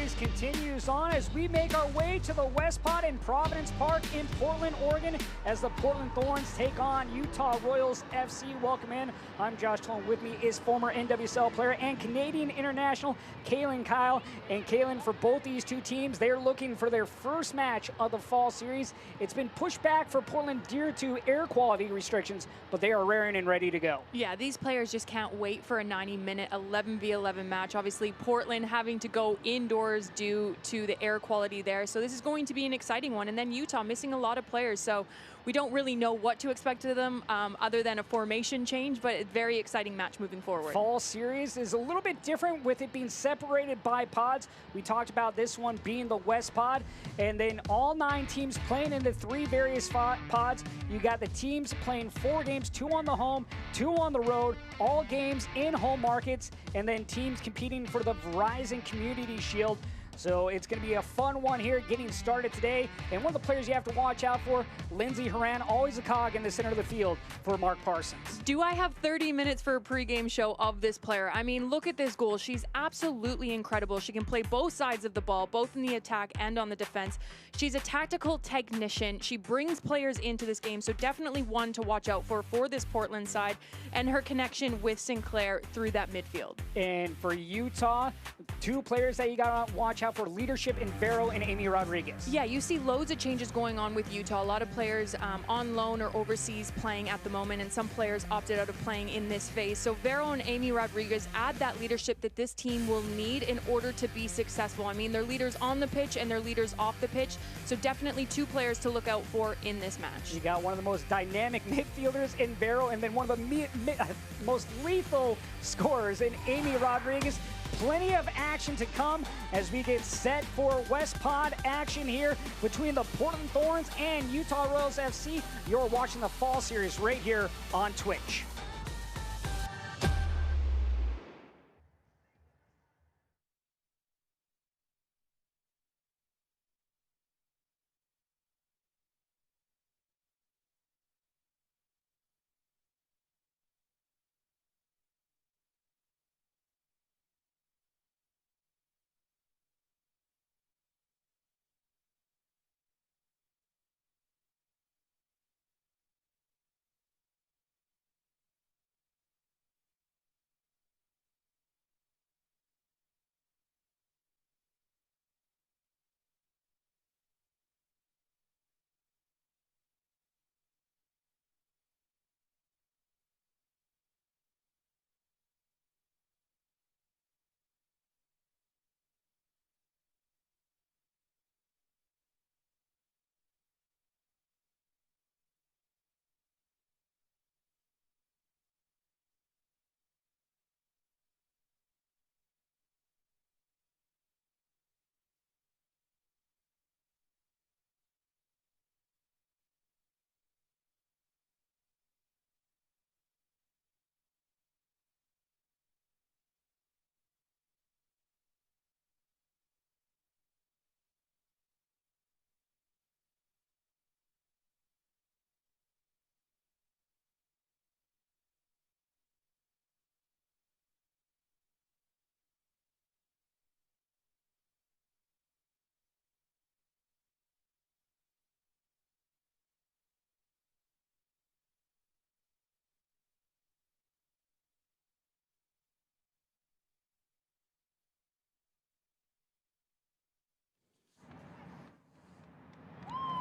series continues on as we make our way to the West Pod in Providence Park in Portland, Oregon, as the Portland Thorns take on Utah Royals FC. Welcome in. I'm Josh Tolan. With me is former NWSL player and Canadian international Kaylin Kyle. And Kaylin, for both these two teams, they're looking for their first match of the fall series. It's been pushed back for Portland due to air quality restrictions, but they are raring and ready to go. Yeah, these players just can't wait for a 90-minute 11v11 match. Obviously, Portland having to go indoors due to the air quality there. So this is going to be an exciting one. And then Utah missing a lot of players. So we don't really know what to expect of them other than a formation change, but a very exciting match moving forward. Fall series is a little bit different with it being separated by pods. We talked about this one being the West Pod, and then all 9 teams playing in the 3 various pods. You got the teams playing 4 games, 2 on the home, 2 on the road, all games in home markets, and then teams competing for the Verizon Community Shield. So it's going to be a fun one here getting started today. And one of the players you have to watch out for, Lindsey Horan, always a cog in the center of the field for Mark Parsons. Do I have 30 minutes for a pregame show of this player? I mean, look at this goal. She's absolutely incredible. She can play both sides of the ball, both in the attack and on the defense. She's a tactical technician. She brings players into this game, so definitely one to watch out for this Portland side, and her connection with Sinclair through that midfield. And for Utah, 2 players that you got to watch out for: leadership in Vero and Amy Rodriguez. Yeah, you see loads of changes going on with Utah. A lot of players on loan or overseas playing at the moment, and some players opted out of playing in this phase. So Vero and Amy Rodriguez add that leadership that this team will need in order to be successful. I mean, they're leaders on the pitch and they're leaders off the pitch. So definitely 2 players to look out for in this match. You got one of the most dynamic midfielders in Vero, and then one of the most lethal scorers in Amy Rodriguez. Plenty of action to come as we get set for West Pod action here between the Portland Thorns and Utah Royals FC. You're watching the fall series right here on Twitch.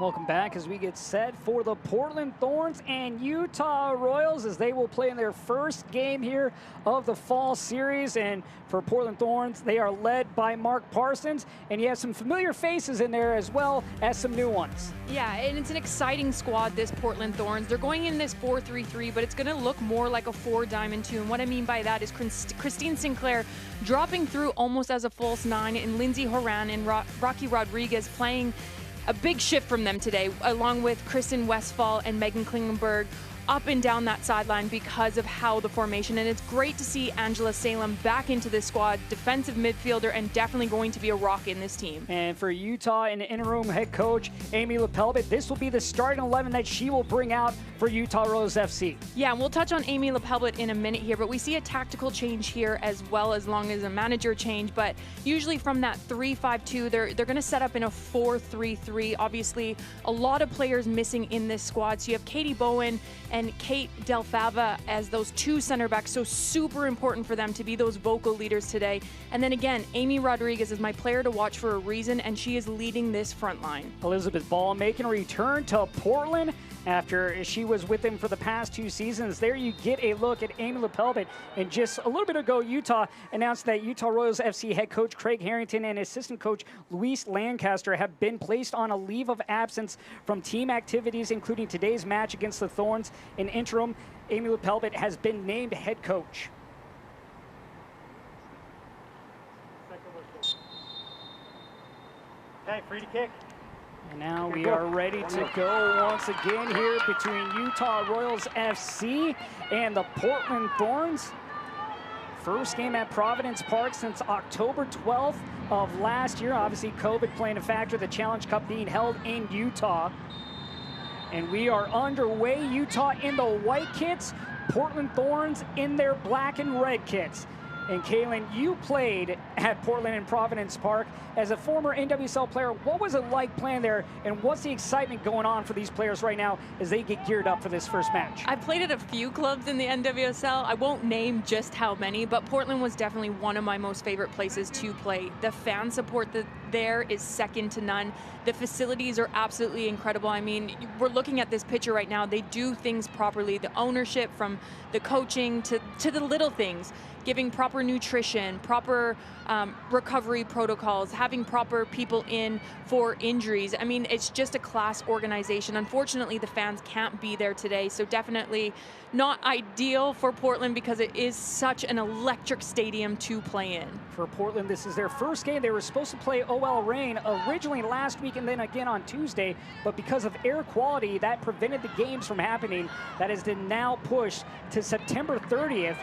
Welcome back as we get set for the Portland Thorns and Utah Royals as they will play in their first game here of the fall series. And for Portland Thorns, they are led by Mark Parsons, and you have some familiar faces in there as well as some new ones. Yeah, and it's an exciting squad, this Portland Thorns. They're going in this 4-3-3, but it's going to look more like a 4-diamond 2. And what I mean by that is Christine Sinclair dropping through almost as a false 9, and Lindsey Horan and Rocky Rodriguez playing a big shift from them today, along with Kristen Westphal and Megan Klingenberg up and down that sideline because of how the formation, and it's great to see Angela Salem back into this squad, defensive midfielder, and definitely going to be a rock in this team. And for Utah and interim head coach Amy LaPelbit, this will be the starting 11 that she will bring out for Utah Royals FC. Yeah, and we'll touch on Amy LaPelbit in a minute here, but we see a tactical change here as well, as long as a manager change. But usually from that 3-5-2, they're going to set up in a 4-3-3. Obviously, a lot of players missing in this squad. So you have Katie Bowen and Kate Delfava as those two center backs, so super important for them to be those vocal leaders today. And then again, Amy Rodriguez is my player to watch for a reason, and she is leading this front line. Elizabeth Ball making a return to Portland after she was with them for the past 2 seasons. There you get a look at Amy LaPelbit. And just a little bit ago, Utah announced that Utah Royals FC head coach Craig Harrington and assistant coach Luis Lancaster have been placed on a leave of absence from team activities, including today's match against the Thorns. In interim, Amy LaPelbit has been named head coach. Okay, free to kick. And now we are ready to go once again here between Utah Royals FC and the Portland Thorns. First game at Providence Park since October 12th of last year. Obviously, COVID playing a factor, the Challenge Cup being held in Utah. And we are underway. Utah in the white kits, Portland Thorns in their black and red kits. And Kaylin, you played at Portland and Providence Park as a former NWSL player. What was it like playing there, and what's the excitement going on for these players right now as they get geared up for this first match? I've played at a few clubs in the NWSL. I won't name just how many, but Portland was definitely one of my most favorite places to play. The fan support there is second to none. The facilities are absolutely incredible. I mean, we're looking at this picture right now. They do things properly. The ownership, from the coaching to the little things, giving proper nutrition, proper recovery protocols, having proper people in for injuries. I mean, it's just a class organization. Unfortunately, the fans can't be there today, so definitely not ideal for Portland because it is such an electric stadium to play in. For Portland, this is their first game. They were supposed to play OL Reign originally last week and then again on Tuesday, but because of air quality, that prevented the games from happening. That has been now pushed to September 30th.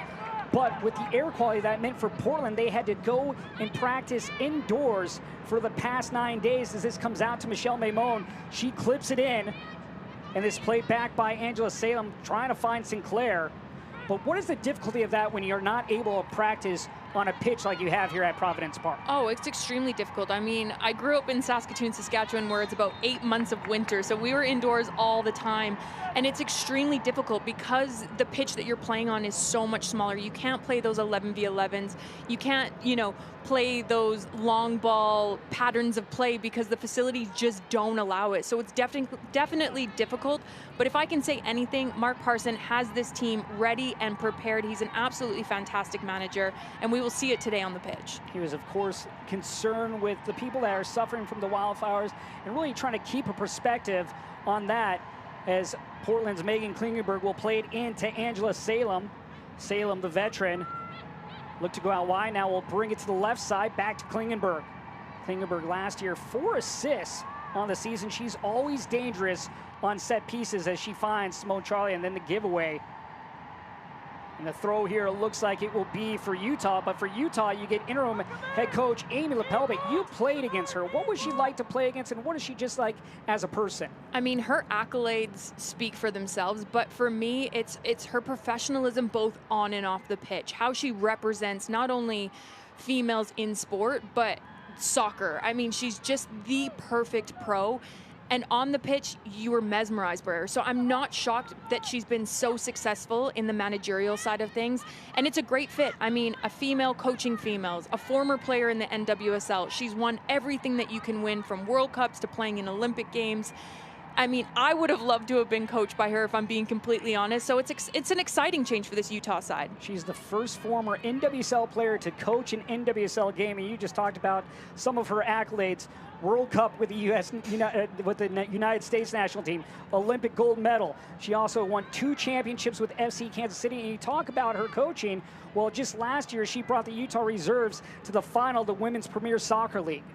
But with the air quality, that meant for Portland, they had to go and practice indoors for the past 9 days. As this comes out to Michelle Maimon, she clips it in, and this played back by Angela Salem trying to find Sinclair. But what is the difficulty of that when you're not able to practice on a pitch like you have here at Providence Park? Oh, it's extremely difficult. I mean, I grew up in Saskatoon, Saskatchewan, where it's about 8 months of winter, so we were indoors all the time, and it's extremely difficult because the pitch that you're playing on is so much smaller. You can't play those 11v11s. You can't, play those long ball patterns of play because the facilities just don't allow it. So it's definitely difficult. But if I can say anything, Mark Parson has this team ready and prepared. He's an absolutely fantastic manager, and we will see it today on the pitch. He was, of course, concerned with the people that are suffering from the wildfires and really trying to keep a perspective on that, as Portland's Megan Klingenberg will play it into Angela Salem. Salem, the veteran, look to go out wide. Now we'll bring it to the left side, back to Klingenberg. Klingenberg last year, 4 assists on the season. She's always dangerous on set pieces as she finds Simone Charlie, and then the giveaway. And the throw here looks like it will be for Utah, but for Utah, you get interim head coach Amy LaPelbit. You played against her. What was she like to play against, and what is she just like as a person? I mean, her accolades speak for themselves, but for me, it's her professionalism both on and off the pitch, how she represents not only females in sport, but soccer. I mean, she's just the perfect pro. And on the pitch, you were mesmerized by her. So I'm not shocked that she's been so successful in the managerial side of things. And it's a great fit. I mean, a female coaching females, a former player in the NWSL. She's won everything that you can win, from World Cups to playing in Olympic Games. I mean, I would have loved to have been coached by her, if I'm being completely honest. So it's an exciting change for this Utah side. She's the first former NWSL player to coach an NWSL game, and you just talked about some of her accolades. World Cup with the United States national team, Olympic gold medal. She also won 2 championships with FC Kansas City. And you talk about her coaching. Well, just last year, she brought the Utah Reserves to the final of the Women's Premier Soccer League.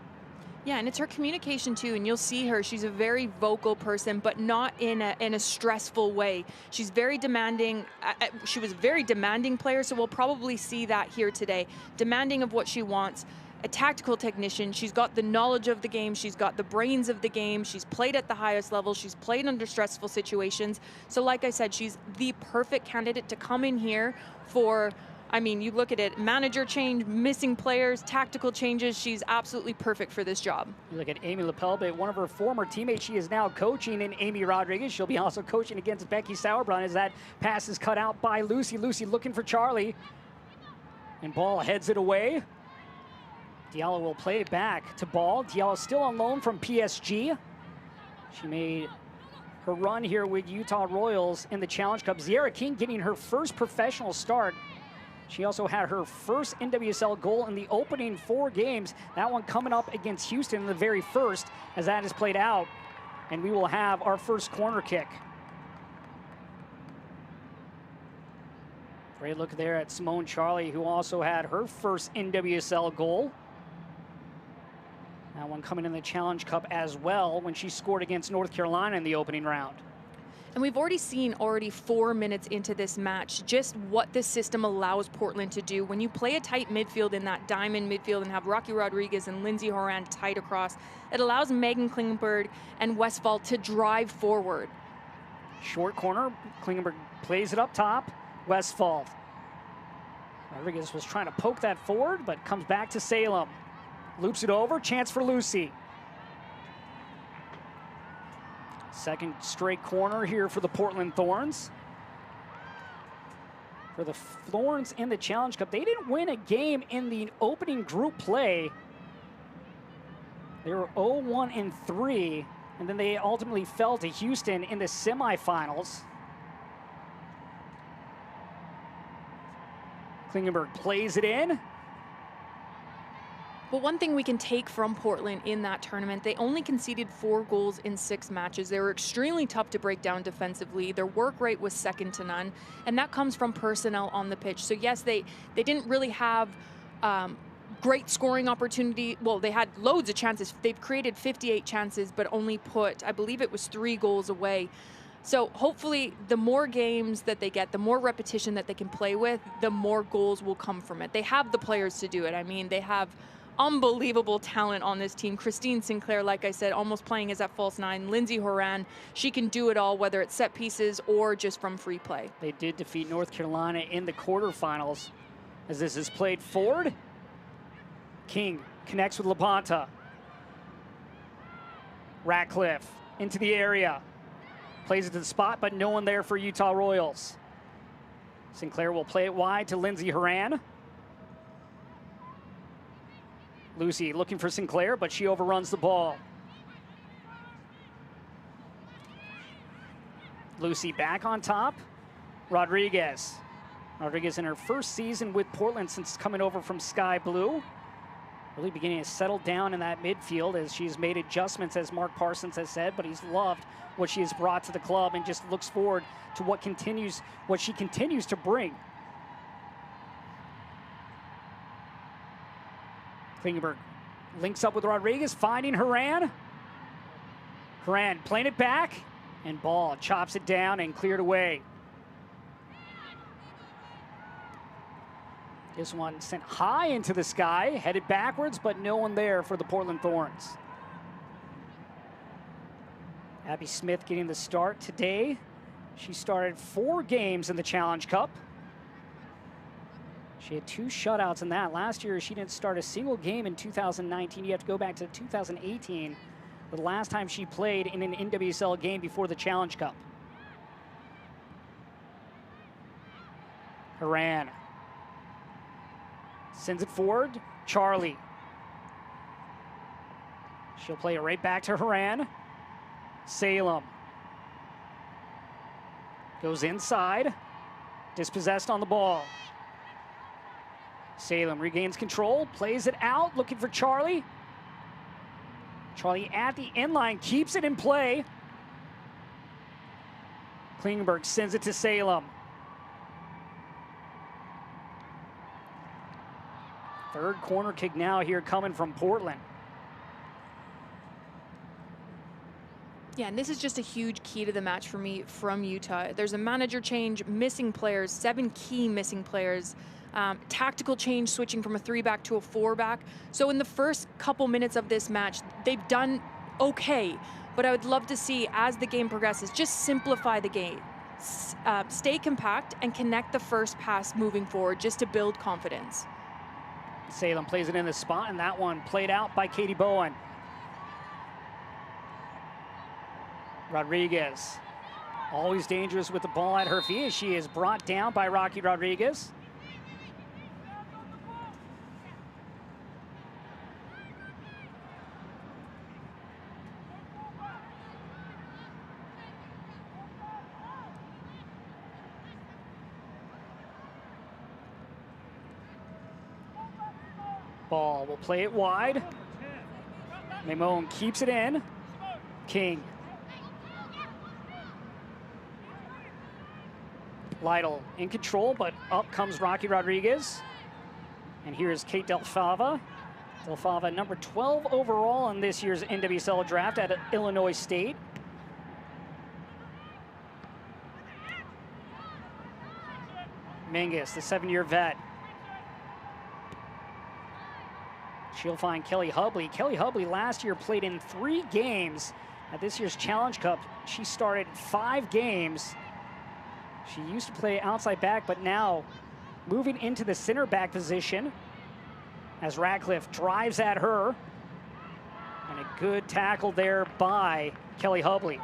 Yeah, and it's her communication too, and you'll see her. She's a very vocal person, but not in a stressful way. She's very demanding. She was a very demanding player, so we'll probably see that here today. Demanding of what she wants. A tactical technician. She's got the knowledge of the game. She's got the brains of the game. She's played at the highest level. She's played under stressful situations. So like I said, she's the perfect candidate to come in here for, I mean, you look at it, manager change, missing players, tactical changes. She's absolutely perfect for this job. You look at Amy Lepelbe, one of her former teammates. She is now coaching in Amy Rodriguez. She'll be also coaching against Becky Sauerbrunn as that pass is cut out by Lucy. Lucy looking for Charlie. And Ball heads it away. Diallo will play it back to Ball. Diallo still on loan from PSG. She made her run here with Utah Royals in the Challenge Cup. Zierra King getting her first professional start. She also had her first NWSL goal in the opening 4 games. That one coming up against Houston in the very first as that is played out. And we will have our first corner kick. Great look there at Simone Charlie, who also had her first NWSL goal. That one coming in the Challenge Cup as well when she scored against North Carolina in the opening round. And we've already seen 4 minutes into this match just what this system allows Portland to do. When you play a tight midfield in that diamond midfield and have Rocky Rodriguez and Lindsay Horan tight across, it allows Megan Klingenberg and Westphal to drive forward. Short corner, Klingenberg plays it up top, Westphal. Rodriguez was trying to poke that forward, but comes back to Salem. Loops it over, chance for Lucy. Second straight corner here for the Portland Thorns. For the Thorns in the Challenge Cup, they didn't win a game in the opening group play. They were 0-1-3, and then they ultimately fell to Houston in the semifinals. Klingenberg plays it in. But one thing we can take from Portland in that tournament, they only conceded 4 goals in 6 matches. They were extremely tough to break down defensively. Their work rate was second to none, and that comes from personnel on the pitch. So yes, they didn't really have great scoring opportunity. Well, they had loads of chances. They've created 58 chances, but only put, I believe it was 3 goals away. So hopefully the more games that they get, the more repetition that they can play with, the more goals will come from it. They have the players to do it. I mean, they have unbelievable talent on this team. Christine Sinclair, like I said, almost playing as that false 9. Lindsay Horan, she can do it all, whether it's set pieces or just from free play. They did defeat North Carolina in the quarterfinals. As this is played forward, King connects with LaPonta. Ratcliffe into the area. Plays it to the spot, but no one there for Utah Royals. Sinclair will play it wide to Lindsay Horan. Lucy looking for Sinclair, but she overruns the ball. Lucy back on top. Rodriguez. Rodriguez in her first season with Portland since coming over from Sky Blue. Really beginning to settle down in that midfield as she's made adjustments, as Mark Parsons has said, but he's loved what she has brought to the club and just looks forward to what she continues to bring. Klingenberg links up with Rodriguez, finding Horan. Horan playing it back, and Ball chops it down and cleared away. This one sent high into the sky, headed backwards, but no one there for the Portland Thorns. Abby Smith getting the start today. She started 4 games in the Challenge Cup. She had 2 shutouts in that. Last year, she didn't start a single game in 2019. You have to go back to 2018, the last time she played in an NWSL game before the Challenge Cup. Horan sends it forward. Charlie. She'll play it right back to Horan. Salem goes inside. Dispossessed on the ball. Salem regains control, plays it out, looking for Charlie. Charlie at the end line, keeps it in play. Klingenberg sends it to Salem. Third corner kick now here coming from Portland. Yeah, and this is just a huge key to the match for me from Utah. There's a manager change, missing players, 7 key missing players, tactical change, switching from a 3-back to a 4-back. So in the first couple minutes of this match, they've done okay, but I would love to see, as the game progresses, just simplify the game. Stay compact and connect the first pass moving forward just to build confidence. Salem plays it in the spot, and that one played out by Katie Bowen. Rodriguez, always dangerous with the ball at her feet. She is brought down by Rocky Rodriguez. Ball will play it wide. Mamone keeps it in. King. Lytle in control, but up comes Rocky Rodriguez. And here's Kate Delfava. Delfava, number 12 overall in this year's NWSL draft at Illinois State. Mingus, the 7-year vet. She'll find Kelly Hubley. Kelly Hubley last year played in 3 games at this year's Challenge Cup. She started 5 games. She used to play outside back, but now moving into the center back position as Radcliffe drives at her. And a good tackle there by Kelly Hubley.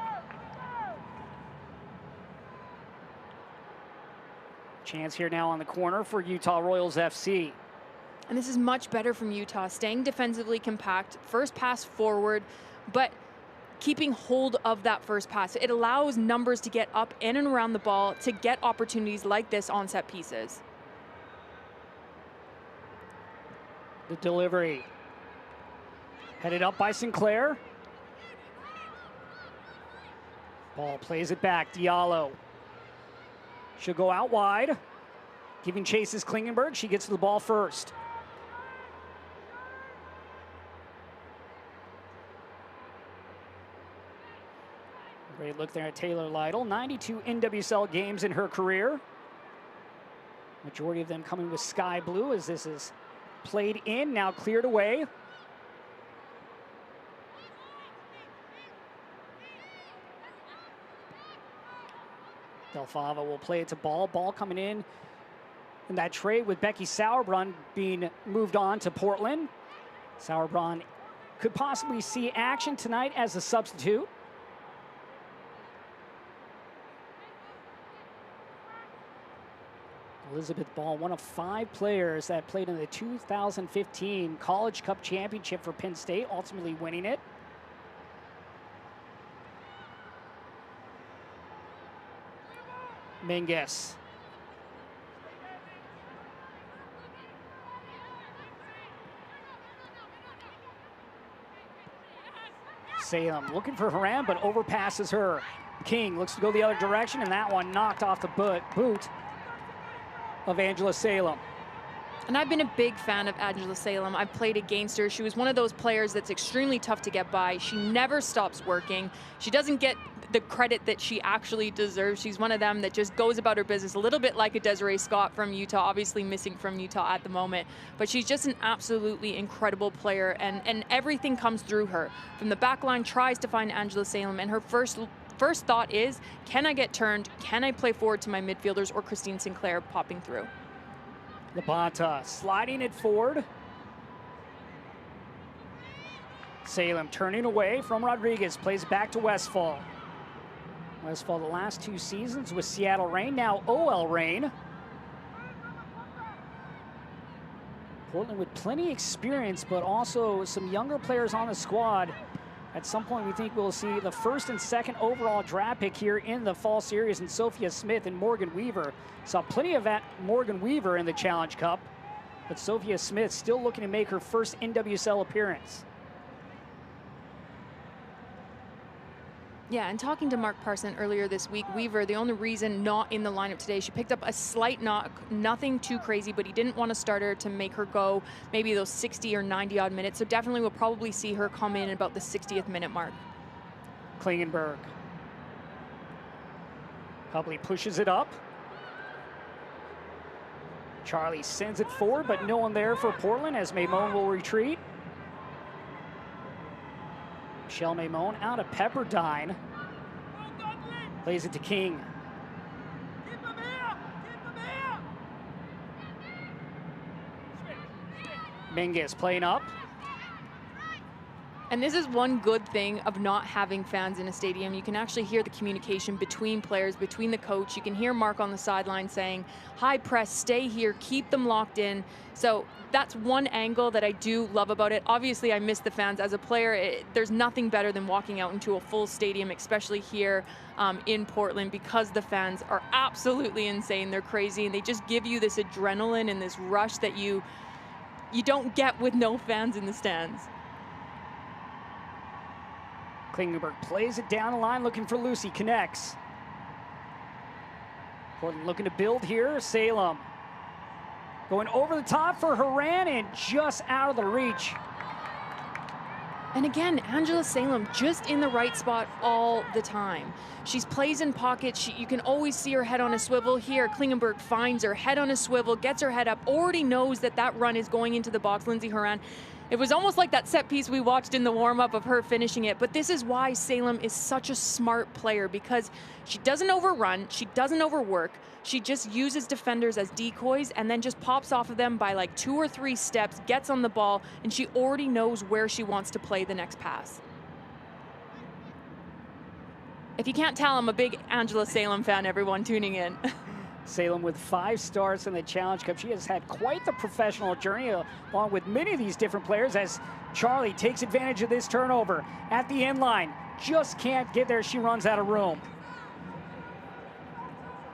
Chance here now on the corner for Utah Royals FC. And this is much better from Utah, staying defensively compact, first pass forward, but keeping hold of that first pass. It allows numbers to get up in and around the ball to get opportunities like this on set pieces. The delivery. Headed up by Sinclair. Ball plays it back. Diallo. She'll go out wide. Giving chase is Klingenberg. She gets to the ball first. Great look there at Taylor Lytle. 92 NWSL games in her career. Majority of them coming with sky blue as this is played in, now cleared away. Delfava will play it to Ball. Ball coming in that trade with Becky Sauerbrunn being moved on to Portland. Sauerbrunn could possibly see action tonight as a substitute. Elizabeth Ball, one of 5 players that played in the 2015 College Cup Championship for Penn State, ultimately winning it. Mingus. Salem looking for Haran, but overpasses her. King looks to go the other direction, and that one knocked off the boot of Angela Salem. And I've been a big fan of Angela Salem. I've played against her. She was one of those players that's extremely tough to get by. She never stops working. She doesn't get the credit that she actually deserves. She's one of them that just goes about her business a little bit like a Desiree Scott from Utah, obviously missing from Utah at the moment. But she's just an absolutely incredible player, and everything comes through her. From the back line, tries to find Angela Salem, and her first thought is, can I get turned? Can I play forward to my midfielders, or Christine Sinclair popping through? Labonta sliding it forward. Salem turning away from Rodriguez, plays back to Westphal. Westphal the last 2 seasons with Seattle Reign, now OL Reign. Portland with plenty of experience, but also some younger players on the squad. At some point, we think we'll see the 1st and 2nd overall draft pick here in the fall series, and Sophia Smith and Morgan Weaver. Saw plenty of that Morgan Weaver in the Challenge Cup, but Sophia Smith still looking to make her first NWSL appearance. Yeah, and talking to Mark Parson earlier this week, Weaver, the only reason not in the lineup today, she picked up a slight knock, nothing too crazy, but he didn't want to start her to make her go maybe those 60 or 90 odd minutes. So definitely we'll probably see her come in at about the 60th minute mark. Klingenberg. Hubley pushes it up. Charlie sends it forward, but no one there for Portland as Maimone will retreat. Michelle Maimone out of Pepperdine. Plays it to King. Mingus playing up. And this is one good thing of not having fans in a stadium. You can actually hear the communication between players, between the coach. You can hear Mark on the sideline saying, high press, stay here, keep them locked in. So that's one angle that I do love about it. Obviously, I miss the fans. As a player, there's nothing better than walking out into a full stadium, especially here in Portland, because the fans are absolutely insane. They're crazy, and they just give you this adrenaline and this rush that you don't get with no fans in the stands. Klingenberg plays it down the line, looking for Lucy, connects. Portland looking to build here. Salem going over the top for Haran and just out of the reach. And again, Angela Salem just in the right spot all the time. She plays in pockets. You can always see her head on a swivel. Here, Klingenberg finds her head on a swivel, gets her head up, already knows that that run is going into the box. Lindsey Horan. It was almost like that set piece we watched in the warm-up of her finishing it. But this is why Salem is such a smart player, because she doesn't overrun, she doesn't overwork. She just uses defenders as decoys and then just pops off of them by like 2 or 3 steps, gets on the ball, and she already knows where she wants to play the next pass. If you can't tell, I'm a big Angela Salem fan, everyone tuning in. Salem with 5 starts in the Challenge Cup. She has had quite the professional journey along with many of these different players as Charlie takes advantage of this turnover at the end line. Just can't get there. She runs out of room.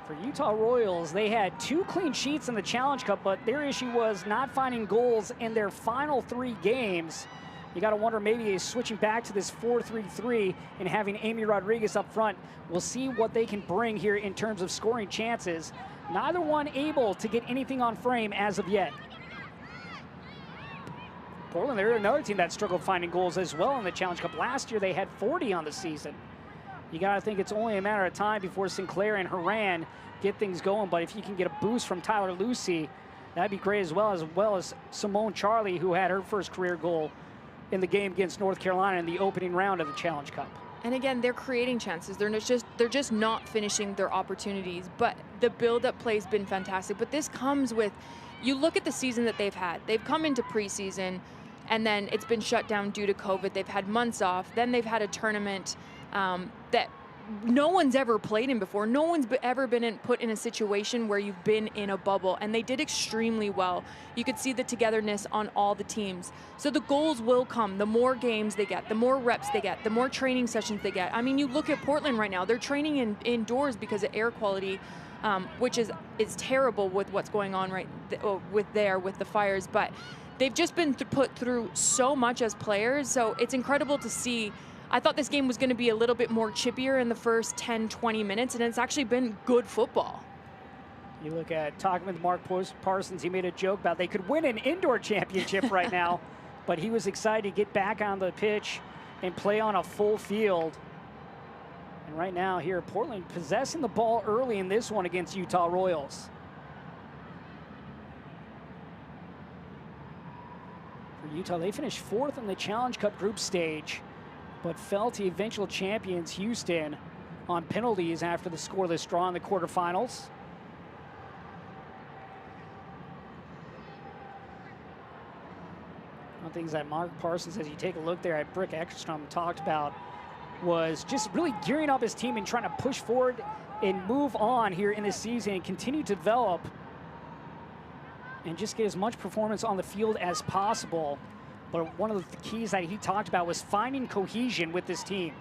For Utah Royals, they had 2 clean sheets in the Challenge Cup, but their issue was not finding goals in their final 3 games. You got to wonder, maybe he's switching back to this 4-3-3 and having Amy Rodriguez up front. We'll see what they can bring here in terms of scoring chances. Neither one able to get anything on frame as of yet. Portland, they're another team that struggled finding goals as well in the Challenge Cup. Last year, they had 40 on the season. You got to think it's only a matter of time before Sinclair and Haran get things going. But if you can get a boost from Tyler Lucy, that'd be great as well as Simone Charlie, who had her first career goal in the game against North Carolina in the opening round of the Challenge Cup. And again, they're creating chances. They're just not finishing their opportunities. But the build-up play's been fantastic. But this comes with, you look at the season that they've had. They've come into preseason, and then it's been shut down due to COVID. They've had months off. Then they've had a tournament that no one's ever played in before. No one's ever been put in a situation where you've been in a bubble, and they did extremely well. You could see the togetherness on all the teams. So the goals will come. The more games they get, the more reps they get, the more training sessions they get. I mean, you look at Portland right now. They're training indoors because of air quality, which is terrible with what's going on with the fires. But they've just been put through so much as players. So it's incredible to see. I thought this game was going to be a little bit more chippier in the first 10, 20 minutes, and it's actually been good football. You look at talking with Mark Parsons, he made a joke about they could win an indoor championship right now, but he was excited to get back on the pitch and play on a full field. And right now here, Portland possessing the ball early in this one against Utah Royals. For Utah, they finished 4th in the Challenge Cup group stage, but fell to eventual champions Houston on penalties after the scoreless draw in the quarterfinals. One of the things that Mark Parsons, as you take a look there at Brick Ekstrom, talked about was just really gearing up his team and trying to push forward and move on here in this season and continue to develop and just get as much performance on the field as possible. But one of the keys that he talked about was finding cohesion with this team.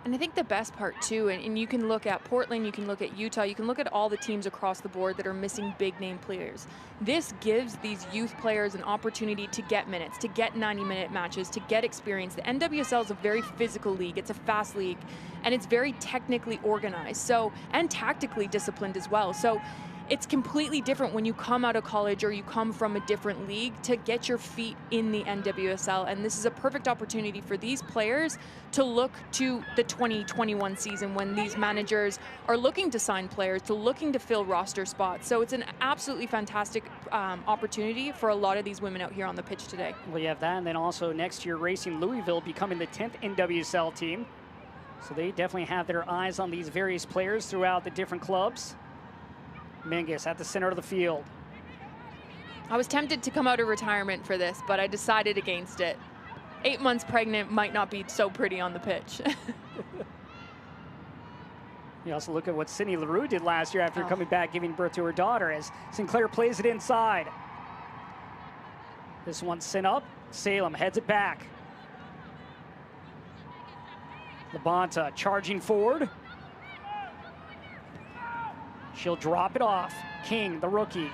And I think the best part too, and you can look at Portland, you can look at Utah, you can look at all the teams across the board that are missing big name players. This gives these youth players an opportunity to get minutes, to get 90-minute matches, to get experience. The NWSL is a very physical league, it's a fast league, and it's very technically organized, and tactically disciplined as well. So it's completely different when you come out of college or you come from a different league to get your feet in the NWSL. And this is a perfect opportunity for these players to look to the 2021 season when these managers are looking to sign players, to looking to fill roster spots. So it's an absolutely fantastic opportunity for a lot of these women out here on the pitch today. Well, you have that, and then also next year Racing Louisville becoming the 10th NWSL team. So they definitely have their eyes on these various players throughout the different clubs. Mingus at the center of the field. I was tempted to come out of retirement for this, but I decided against it. 8 months pregnant might not be so pretty on the pitch. You also look at what Sydney Leroux did last year after coming back, giving birth to her daughter, as Sinclair plays it inside. This one's sent up. Salem heads it back. Labonta charging forward. She'll drop it off. King, the rookie.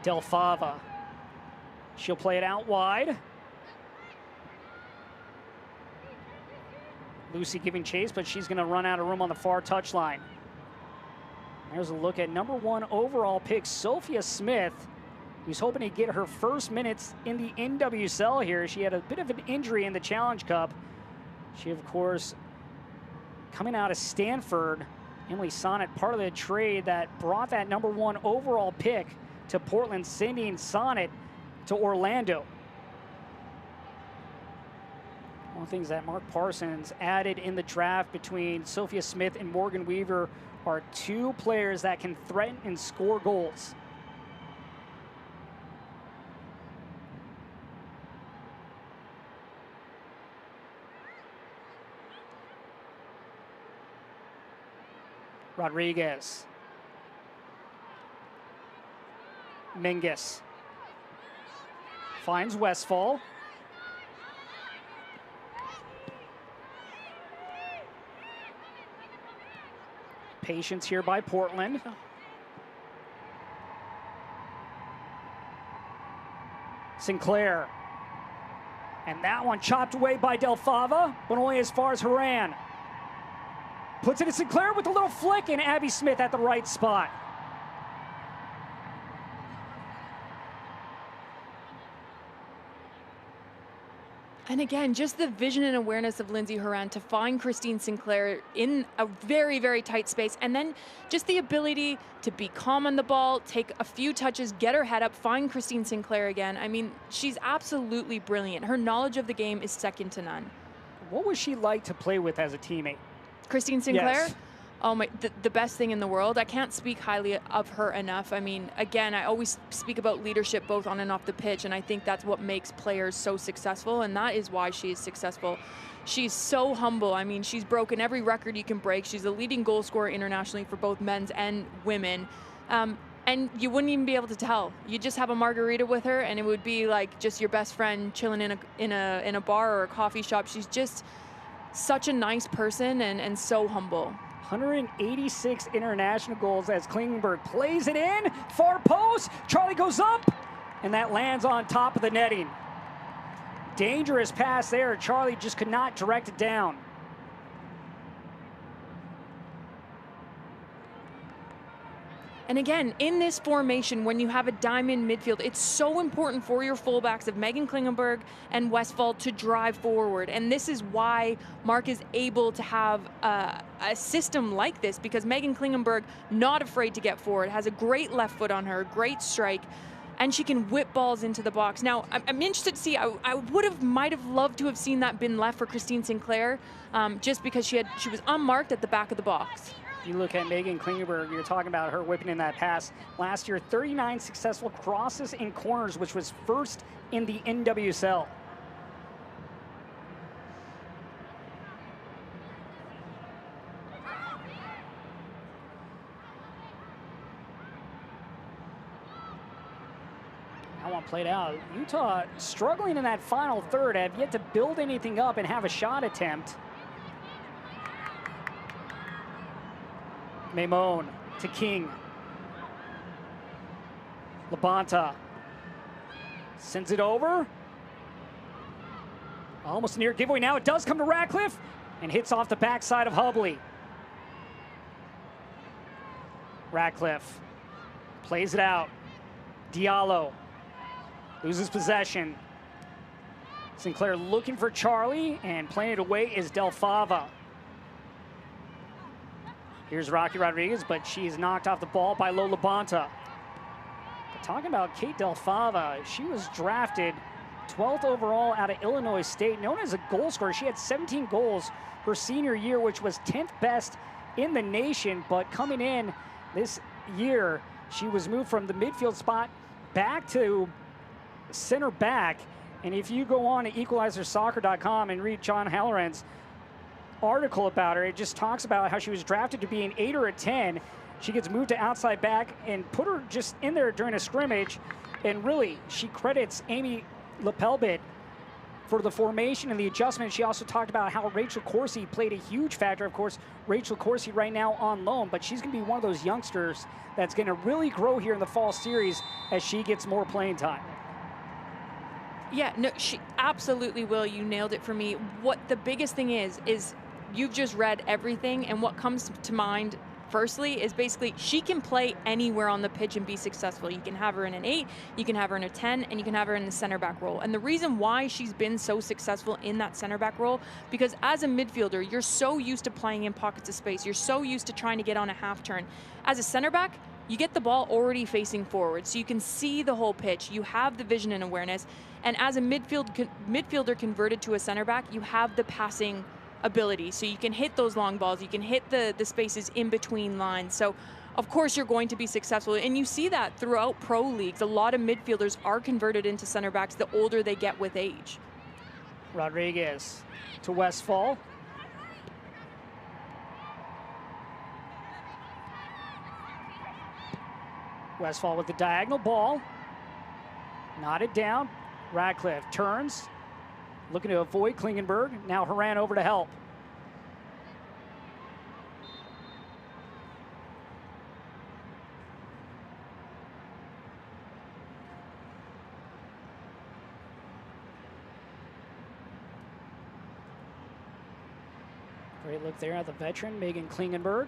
Del Fava. She'll play it out wide. Lucy giving chase, but she's going to run out of room on the far touchline. There's a look at #1 overall pick, Sophia Smith, who's hoping to get her first minutes in the NWSL here. She had a bit of an injury in the Challenge Cup. She, of course, coming out of Stanford. Emily Sonnet, part of the trade that brought that #1 overall pick to Portland, sending Sonnet to Orlando. One of the things that Mark Parsons added in the draft between Sophia Smith and Morgan Weaver are 2 players that can threaten and score goals. Rodriguez. Mingus. Finds Westfall. Patience here by Portland. Sinclair. And that one chopped away by Del Fava, but only as far as Haran. Puts it to Sinclair with a little flick, and Abby Smith at the right spot. And again, just the vision and awareness of Lindsay Horan to find Christine Sinclair in a very, very tight space. And then just the ability to be calm on the ball, take a few touches, get her head up, find Christine Sinclair again. I mean, she's absolutely brilliant. Her knowledge of the game is second to none. What was she like to play with as a teammate? Christine Sinclair? Yes. Oh my, the best thing in the world. I can't speak highly of her enough. I mean, again, I always speak about leadership both on and off the pitch, and I think that's what makes players so successful, and that is why she is successful. She's so humble. I mean, she's broken every record you can break. She's a leading goal scorer internationally for both men's and women. And you wouldn't even be able to tell. You just have a margarita with her, and it would be like just your best friend chilling in a bar or a coffee shop. She's just such a nice person and so humble. 186 international goals as Klingenberg plays it in. Far post. Charlie goes up, and that lands on top of the netting. Dangerous pass there. Charlie just could not direct it down. And again, in this formation, when you have a diamond midfield, it's so important for your fullbacks of Megan Klingenberg and Westphal to drive forward. And this is why Mark is able to have a system like this, because Megan Klingenberg, not afraid to get forward, has a great left foot on her, great strike, and she can whip balls into the box. Now, I'm interested to see, I might have loved to have seen that been left for Christine Sinclair, just because she was unmarked at the back of the box. You look at Megan Klingenberg, you're talking about her whipping in that pass. Last year, 39 successful crosses and corners, which was first in the NWSL. That one played out. Utah struggling in that final third, have yet to build anything up and have a shot attempt. Maimone to King. Labonta sends it over. Almost a near giveaway now. It does come to Ratcliffe and hits off the backside of Hubley. Ratcliffe plays it out. Diallo loses possession. Sinclair looking for Charlie, and playing it away is Del Fava. Here's Rocky Rodriguez, but she's knocked off the ball by Lola Bonta. But talking about Kate Del Fava, she was drafted 12th overall out of Illinois State, known as a goal scorer. She had 17 goals her senior year, which was 10th best in the nation. But coming in this year, she was moved from the midfield spot back to center back. And if you go on to equalizersoccer.com and read John Halloran's article about her, it just talks about how she was drafted to be an 8 or a 10. She gets moved to outside back and put her just in there during a scrimmage. And really, she credits Amy Lepelbit for the formation and the adjustment. She also talked about how Rachel Corsi played a huge factor. Of course, Rachel Corsi right now on loan, but she's going to be one of those youngsters that's going to really grow here in the fall series as she gets more playing time. Yeah, no, she absolutely will. You nailed it for me. What the biggest thing is you've just read everything, and what comes to mind firstly is basically she can play anywhere on the pitch and be successful. You can have her in an 8, you can have her in a 10, and you can have her in the center back role. And the reason why she's been so successful in that center back role, because as a midfielder, you're so used to playing in pockets of space. You're so used to trying to get on a half turn. As a center back, you get the ball already facing forward, so you can see the whole pitch. You have the vision and awareness. And as a midfielder converted to a center back, you have the passing ability. So you can hit those long balls. You can hit the spaces in between lines. So, of course, you're going to be successful. And you see that throughout pro leagues. A lot of midfielders are converted into center backs the older they get with age. Rodriguez to Westfall. Westfall with the diagonal ball. Knotted down. Radcliffe turns. Looking to avoid Klingenberg. Now Haran over to help. Great look there at the veteran, Megan Klingenberg.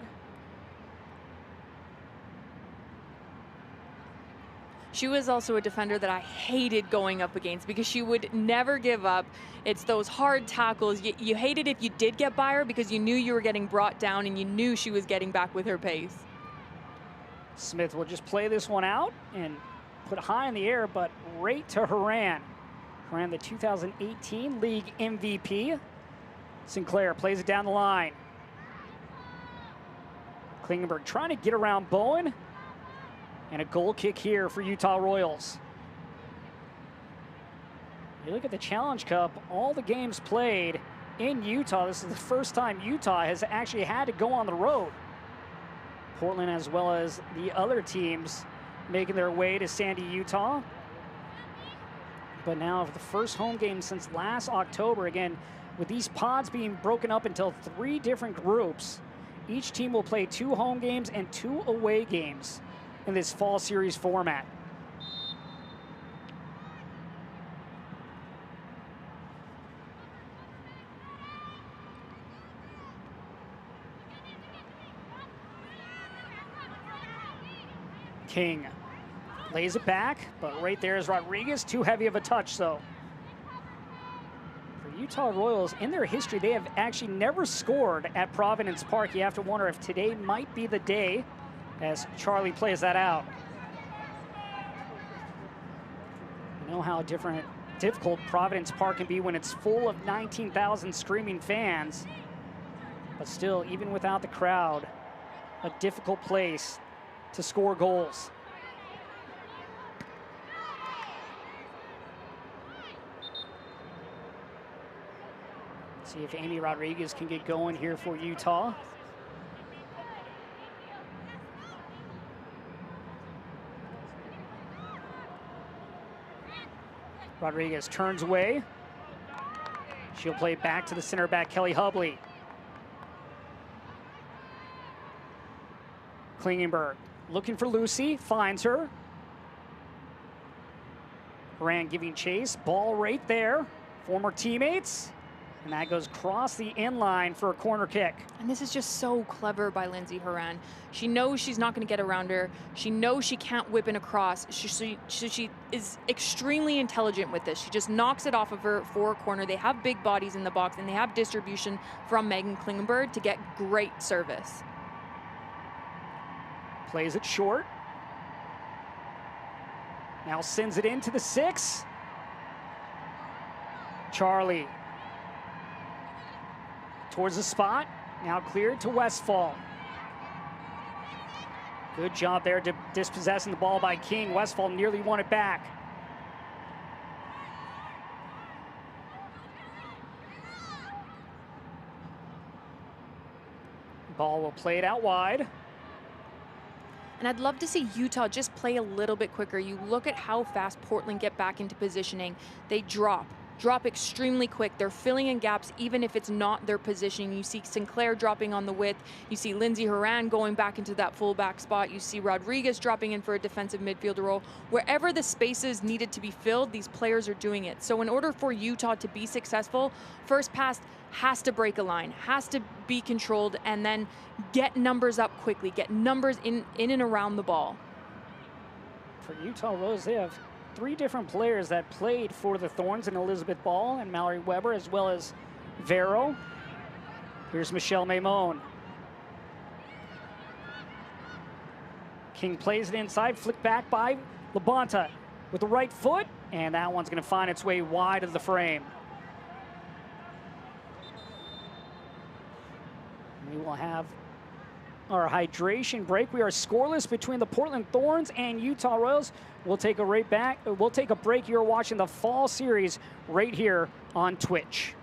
She was also a defender that I hated going up against because she would never give up. It's those hard tackles. You hated if you did get by her because you knew you were getting brought down and you knew she was getting back with her pace. Smith will just play this one out and put high in the air, but right to Haran. Haran, the 2018 league MVP. Sinclair plays it down the line. Klingenberg trying to get around Bowen. And a goal kick here for Utah Royals. You look at the Challenge Cup, all the games played in Utah. This is the first time Utah has actually had to go on the road. Portland, as well as the other teams, making their way to Sandy, Utah. But now for the first home game since last October, again, with these pods being broken up into 3 different groups, each team will play 2 home games and 2 away games in this fall series format. King lays it back, but right there is Rodriguez. Too heavy of a touch, though. For Utah Royals, in their history, they have actually never scored at Providence Park. You have to wonder if today might be the day as Charlie plays that out. You know how difficult Providence Park can be when it's full of 19,000 screaming fans. But still, even without the crowd, a difficult place to score goals. See if Amy Rodriguez can get going here for Utah. Rodriguez turns away. She'll play back to the center back, Kelly Hubley. Klingenberg looking for Lucy, finds her. Haran giving chase, ball right there former teammates. And that goes across the end line for a corner kick. And this is just so clever by Lindsey Horan. She knows she's not going to get around her. She knows she can't whip in a cross. She is extremely intelligent with this. She just knocks it off of her for a corner. They have big bodies in the box, and they have distribution from Megan Klingenberg to get great service. Plays it short. Now sends it into the 6. Charlie towards the spot. Now cleared to Westphal. Good job there dispossessing the ball by King. Westphal nearly won it back. Ball will play it out wide. And I'd love to see Utah just play a little bit quicker. You look at how fast Portland get back into positioning. They drop extremely quick. They're filling in gaps even if it's not their positioning. You see Sinclair dropping on the width. You see Lindsey Horan going back into that fullback spot. You see Rodriguez dropping in for a defensive midfielder role. Wherever the spaces needed to be filled, these players are doing it. So in order for Utah to be successful, first pass has to break a line, has to be controlled, and then get numbers up quickly, get numbers in and around the ball. For Utah Rose, they have 3 different players that played for the Thorns, and Elizabeth Ball and Mallory Weber, as well as Vero. Here's Michelle Maimone. King plays it inside, flicked back by Labonta with the right foot, and that one's going to find its way wide of the frame. We will have our hydration break. We are scoreless between the Portland Thorns and Utah Royals. We'll take a break. You're watching the fall series right here on Twitch.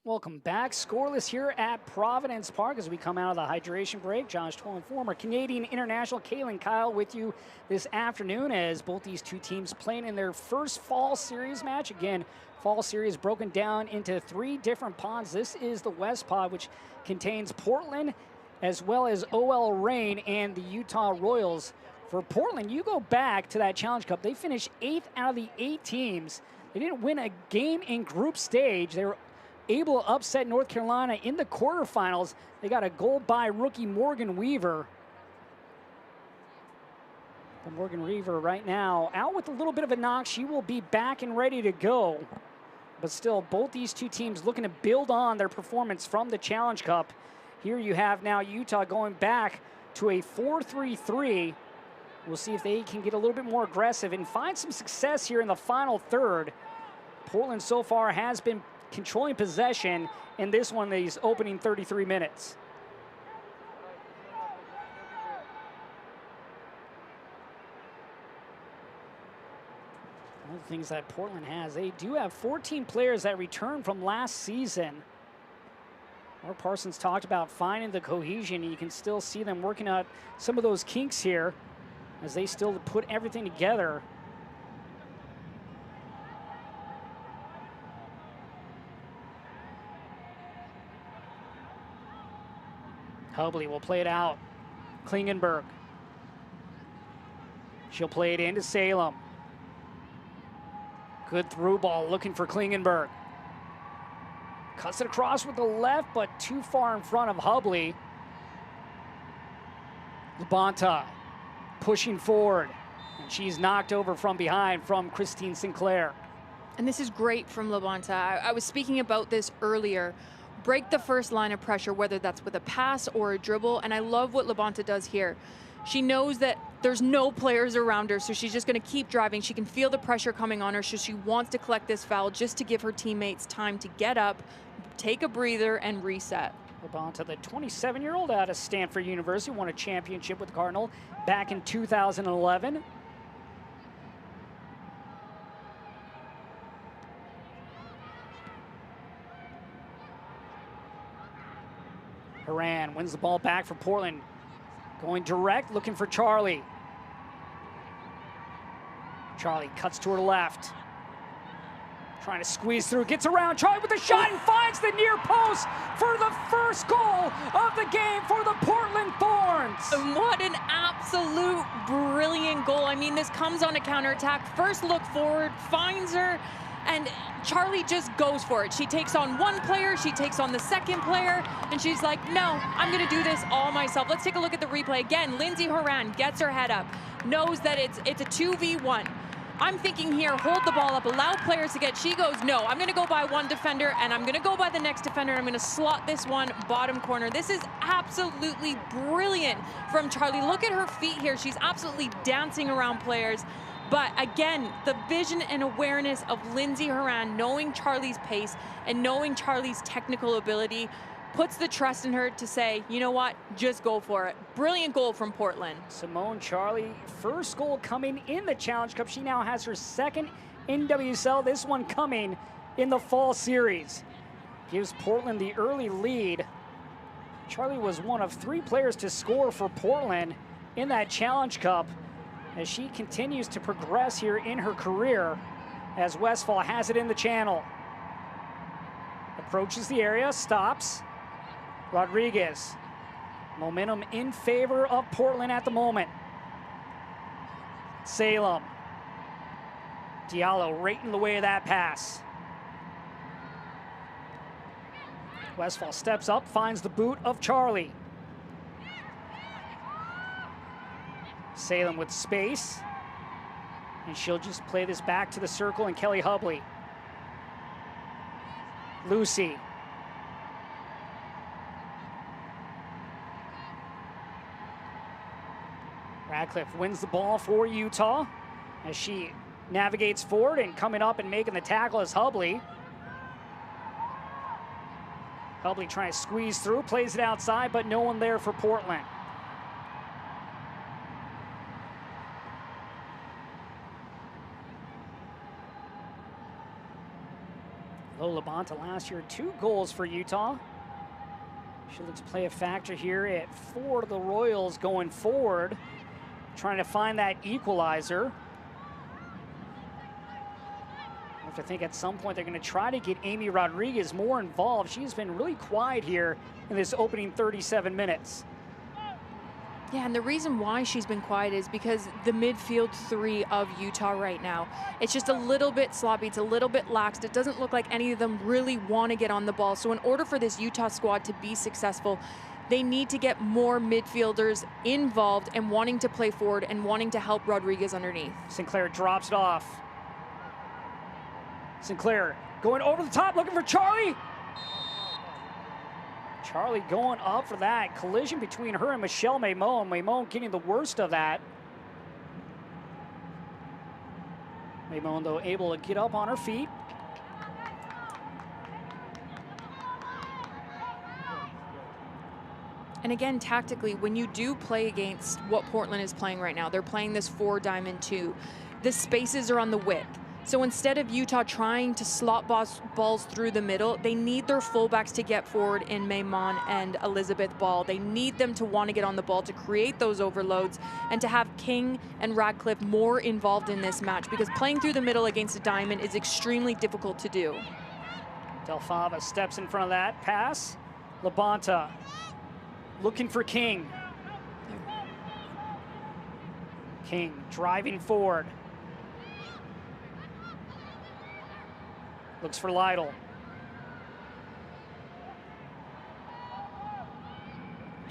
Welcome back. Scoreless here at Providence Park as we come out of the hydration break. Josh Toll and former Canadian international Kaylin Kyle with you this afternoon as both these two teams playing in their first fall series match. Again, fall series broken down into 3 different pods. This is the West pod, which contains Portland as well as OL Reign and the Utah Royals. For Portland, you go back to that Challenge Cup. They finished 8th out of the 8 teams. They didn't win a game in group stage. They were able to upset North Carolina in the quarterfinals. They got a goal by rookie Morgan Weaver. But Morgan Weaver right now out with a little bit of a knock. She will be back and ready to go. But still, both these two teams looking to build on their performance from the Challenge Cup. Here you have now Utah going back to a 4-3-3. We'll see if they can get a little bit more aggressive and find some success here in the final third. Portland so far has been controlling possession in this one, these opening 33 minutes. One of the things that Portland has, they do have 14 players that returned from last season. Laura Parsons talked about finding the cohesion. You can still see them working out some of those kinks here as they still put everything together. Hubley will play it out. Klingenberg. She'll play it into Salem. Good through ball looking for Klingenberg. Cuts it across with the left, but too far in front of Hubley. Labonta pushing forward. And she's knocked over from behind from Christine Sinclair. And this is great from Labonta. I was speaking about this earlier. Break the first line of pressure, whether that's with a pass or a dribble. And I love what Labonta does here. She knows that there's no players around her, so she's just going to keep driving. She can feel the pressure coming on her, so she wants to collect this foul just to give her teammates time to get up, take a breather, and reset. Labonta, the 27-year-old out of Stanford University, won a championship with Cardinal back in 2011. Horan wins the ball back for Portland. Going direct, looking for Charlie. Charlie cuts to her left. Trying to squeeze through, gets around, Charlie with a shot and finds the near post for the first goal of the game for the Portland Thorns. What an absolute brilliant goal. I mean, this comes on a counterattack. First look forward, finds her, and Charlie just goes for it. She takes on one player, she takes on the second player, and she's like, no, I'm gonna do this all myself. Let's take a look at the replay again. Lindsay Horan gets her head up, knows that it's a 2v1. I'm thinking here, hold the ball up, allow players to get, she goes, no, I'm gonna go by one defender, and I'm gonna go by the next defender, and I'm gonna slot this one bottom corner. This is absolutely brilliant from Charlie. Look at her feet here. She's absolutely dancing around players. But again, the vision and awareness of Lindsay Horan, knowing Charlie's pace and knowing Charlie's technical ability, puts the trust in her to say, you know what, just go for it. Brilliant goal from Portland. Simone Charlie, first goal coming in the Challenge Cup. She now has her second in WSL, this one coming in the fall series. Gives Portland the early lead. Charlie was one of 3 players to score for Portland in that Challenge Cup, as she continues to progress here in her career, as Westphal has it in the channel. Approaches the area, stops. Rodriguez, momentum in favor of Portland at the moment. Salem. Diallo right in the way of that pass. Westphal steps up, finds the boot of Charlie. Salem with space, and she'll just play this back to the circle and Kelly Hubley. Lucy. Radcliffe wins the ball for Utah as she navigates forward, and coming up and making the tackle is Hubley. Hubley trying to squeeze through, plays it outside, but no one there for Portland. Labonta last year, 2 goals for Utah. She looks to play a factor here at 4 to the Royals going forward, trying to find that equalizer. I have to think at some point they're going to try to get Amy Rodriguez more involved. She's been really quiet here in this opening 37 minutes. Yeah, and the reason why she's been quiet is because the midfield 3 of Utah right now, it's just a little bit sloppy, it's a little bit lax. It doesn't look like any of them really want to get on the ball. So in order for this Utah squad to be successful, they need to get more midfielders involved and wanting to play forward and wanting to help Rodriguez underneath. Sinclair drops it off. Sinclair going over the top, looking for Charlie. Charlie going up for that collision between her and Michelle Maimon. Maimon getting the worst of that. Maimon, though, able to get up on her feet. And again, tactically, when you do play against what Portland is playing right now, they're playing this 4-diamond 2. The spaces are on the width. So instead of Utah trying to slot balls through the middle, they need their fullbacks to get forward in Maimon and Elizabeth Ball. They need them to want to get on the ball to create those overloads and to have King and Radcliffe more involved in this match, because playing through the middle against a diamond is extremely difficult to do. Del Fava steps in front of that pass. Labonta looking for King. King driving forward. Looks for Lytle.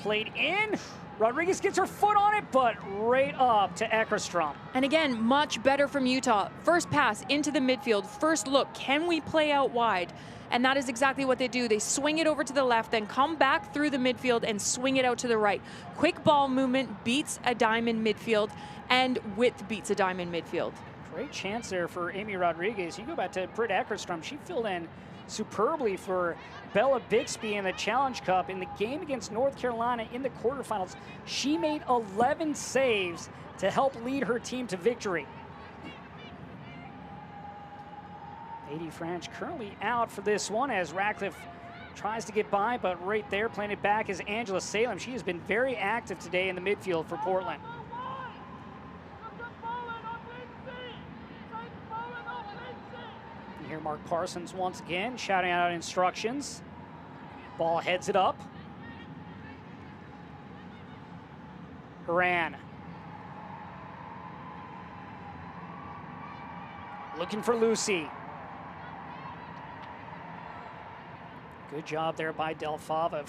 played in. Rodriguez gets her foot on it, but right up to Eckerstrom. And again, much better from Utah. First pass into the midfield. First look, can we play out wide? And that is exactly what they do. They swing it over to the left, then come back through the midfield and swing it out to the right. Quick ball movement beats a diamond midfield, and width beats a diamond midfield. Great chance there for Amy Rodriguez. You go back to Britt Eckerstrom. She filled in superbly for Bella Bixby in the Challenge Cup. In the game against North Carolina in the quarterfinals, she made 11 saves to help lead her team to victory. Lady French currently out for this one as Ratcliffe tries to get by, but right there playing it back is Angela Salem. She has been very active today in the midfield for Portland. You hear Mark Parsons once again shouting out instructions. Ball heads it up. Horan. Looking for Lucy. Good job there by Delfava of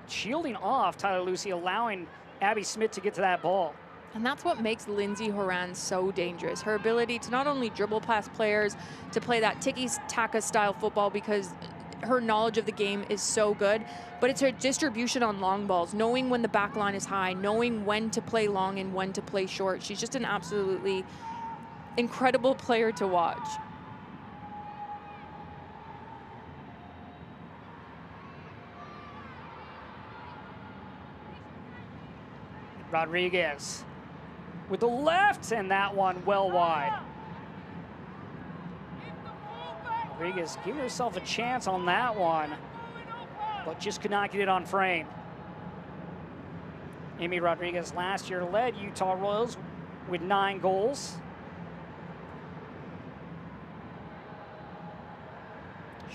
shielding off Tyler Lucy, allowing Abby Smith to get to that ball. And that's what makes Lindsay Horan so dangerous. Her ability to not only dribble past players, to play that tiki-taka style football, because her knowledge of the game is so good, but it's her distribution on long balls, knowing when the back line is high, knowing when to play long and when to play short. She's just an absolutely incredible player to watch. Rodriguez with the left, and that one well wide. Rodriguez giving herself a chance on that one, but just could not get it on frame. Amy Rodriguez last year led Utah Royals with 9 goals.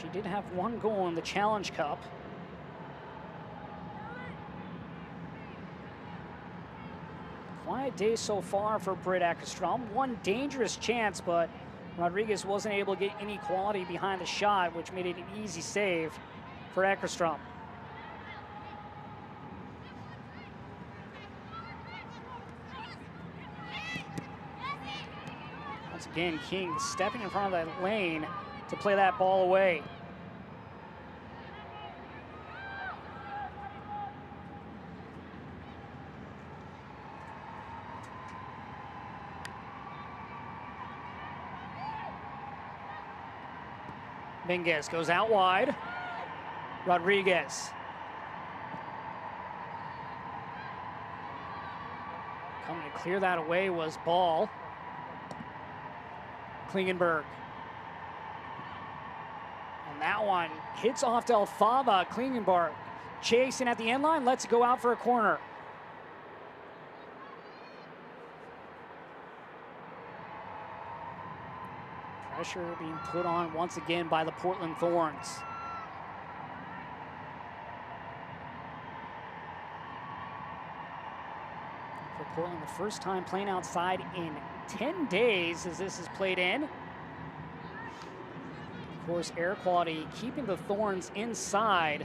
She did have 1 goal in the Challenge Cup. Quiet day so far for Britt Eckerstrom. 1 dangerous chance, but Rodriguez wasn't able to get any quality behind the shot, which made it an easy save for Eckerstrom. Once again, King stepping in front of that lane to play that ball away. Minguez goes out wide. Rodriguez. Coming to clear that away was Ball. Klingenberg. And that one hits off Delfava. Klingenberg chasing at the end line, lets it go out for a corner. Pressure being put on once again by the Portland Thorns. For Portland, the first time playing outside in 10 days as this is played in. Of course, air quality keeping the Thorns inside.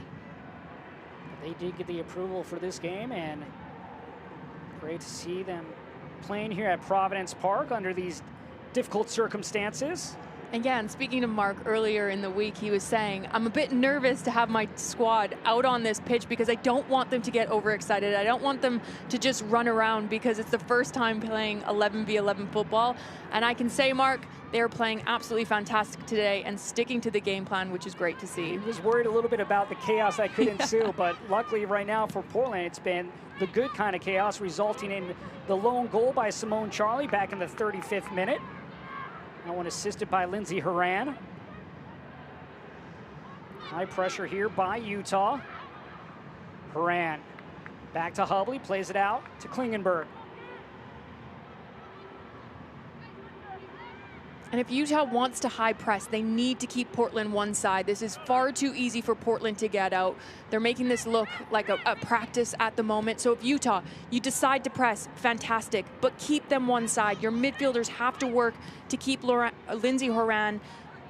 But they did get the approval for this game, and great to see them playing here at Providence Park under these difficult circumstances. Again, speaking to Mark earlier in the week, he was saying, I'm a bit nervous to have my squad out on this pitch because I don't want them to get overexcited. I don't want them to just run around because it's the first time playing 11v11 football. And I can say, Mark, they're playing absolutely fantastic today and sticking to the game plan, which is great to see. He was worried a little bit about the chaos that could ensue, but luckily right now for Portland, it's been the good kind of chaos, resulting in the lone goal by Simone Charlie back in the 35th minute. That one assisted by Lindsay Horan. High pressure here by Utah. Horan back to Hubley, plays it out to Klingenberg. And if Utah wants to high press, they need to keep Portland one side. This is far too easy for Portland to get out. They're making this look like a practice at the moment. So if Utah, you decide to press, fantastic, but keep them one side. Your midfielders have to work to keep Lindsay Horan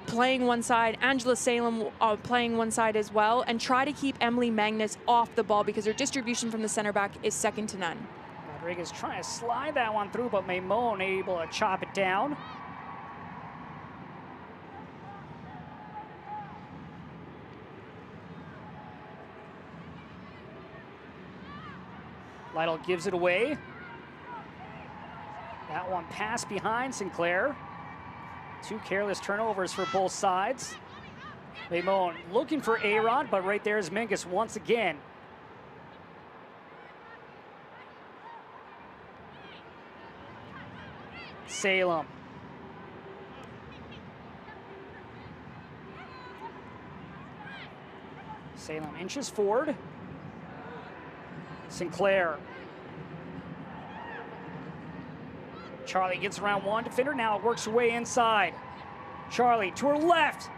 playing one side, Angela Salem playing one side as well, and try to keep Emily Magnus off the ball because her distribution from the center back is second to none. Rodriguez trying to slide that one through, but Maimone able to chop it down. Lytle gives it away. That one passed behind Sinclair. 2 careless turnovers for both sides. Maimone looking for A-Rod, but right there is Mingus once again. Salem. Salem inches forward. Sinclair. Charlie gets around one defender. Now it works her way inside. Charlie to her left.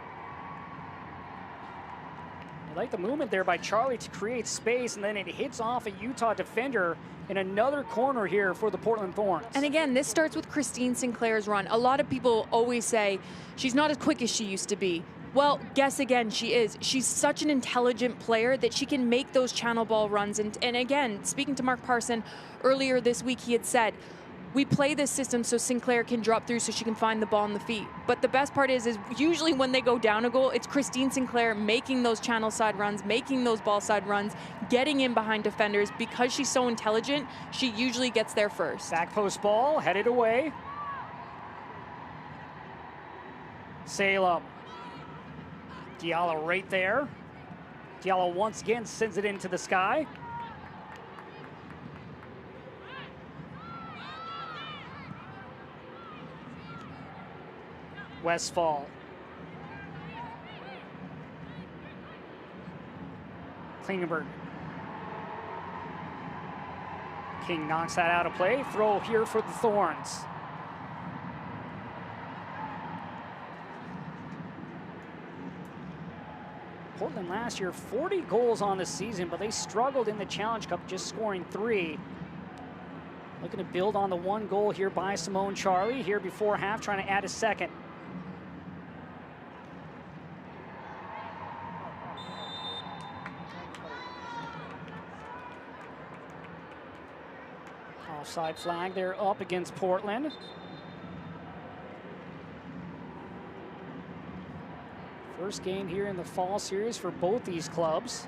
I like the movement there by Charlie to create space, and then it hits off a Utah defender in another corner here for the Portland Thorns. And again, this starts with Christine Sinclair's run. A lot of people always say she's not as quick as she used to be. Well, guess again, she is. She's such an intelligent player that she can make those channel ball runs. And again, speaking to Mark Parson earlier this week, he had said, we play this system so Sinclair can drop through so she can find the ball in the feet. But the best part is usually when they go down a goal, it's Christine Sinclair making those channel side runs, making those ball side runs, getting in behind defenders. Because she's so intelligent, she usually gets there first. Back post ball, headed away. Salem. Diallo right there. Diallo once again sends it into the sky. Westfall. Klingenberg. King knocks that out of play. Throw here for the Thorns. Portland last year, 40 goals on the season, but they struggled in the Challenge Cup, just scoring 3. Looking to build on the 1 goal here by Simone Charlie here before half, trying to add a second. Offside flag there up against Portland. First game here in the fall series for both these clubs.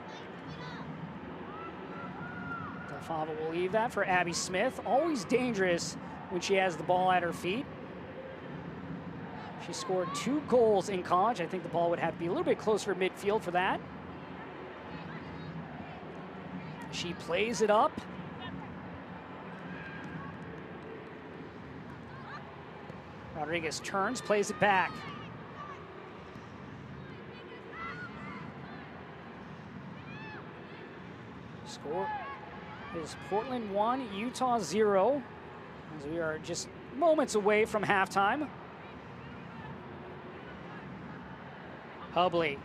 Delfava will leave that for Abby Smith. Always dangerous when she has the ball at her feet. She scored 2 goals in college. I think the ball would have to be a little bit closer to midfield for that. She plays it up. Rodriguez turns, plays it back. Score is Portland 1, Utah 0, as we are just moments away from halftime. Hubley.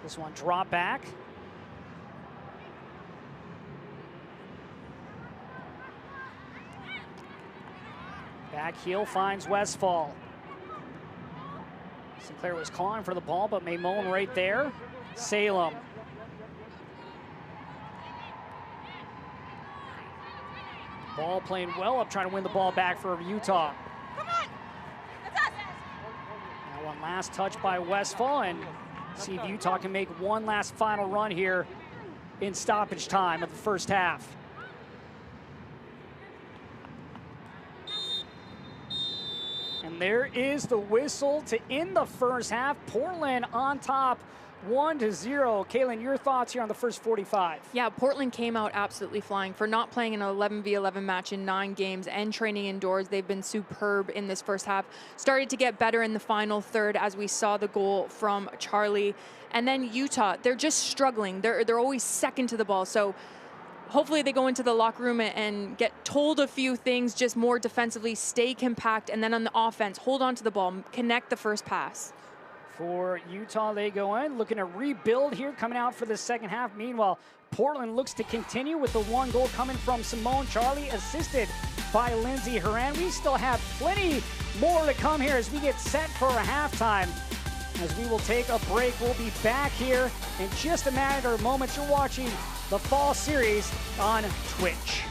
This one drop back. Back heel finds Westfall. Sinclair was calling for the ball, but Maimone right there. Salem. Ball playing well up, trying to win the ball back for Utah. Come on. That's us. Now one last touch by Westfall, and see if Utah can make one last final run here in stoppage time of the first half. And there is the whistle to end the first half. Portland on top, 1-0. Kaylin, your thoughts here on the first 45? Yeah, Portland came out absolutely flying for not playing an 11v11 match in 9 games and training indoors. They've been superb in this first half. Started to get better in the final third as we saw the goal from Charlie. And then Utah, they're just struggling. They're always second to the ball. So hopefully they go into the locker room and get told a few things, just more defensively, stay compact, and then on the offense, hold on to the ball, connect the first pass. for Utah. They go in, looking to rebuild here, coming out for the second half. Meanwhile, Portland looks to continue with the one goal coming from Simone Charlie, assisted by Lindsey Horan. We still have plenty more to come here as we get set for a halftime. As we will take a break, we'll be back here in just a matter of moments. You're watching the Fall Series on Twitch.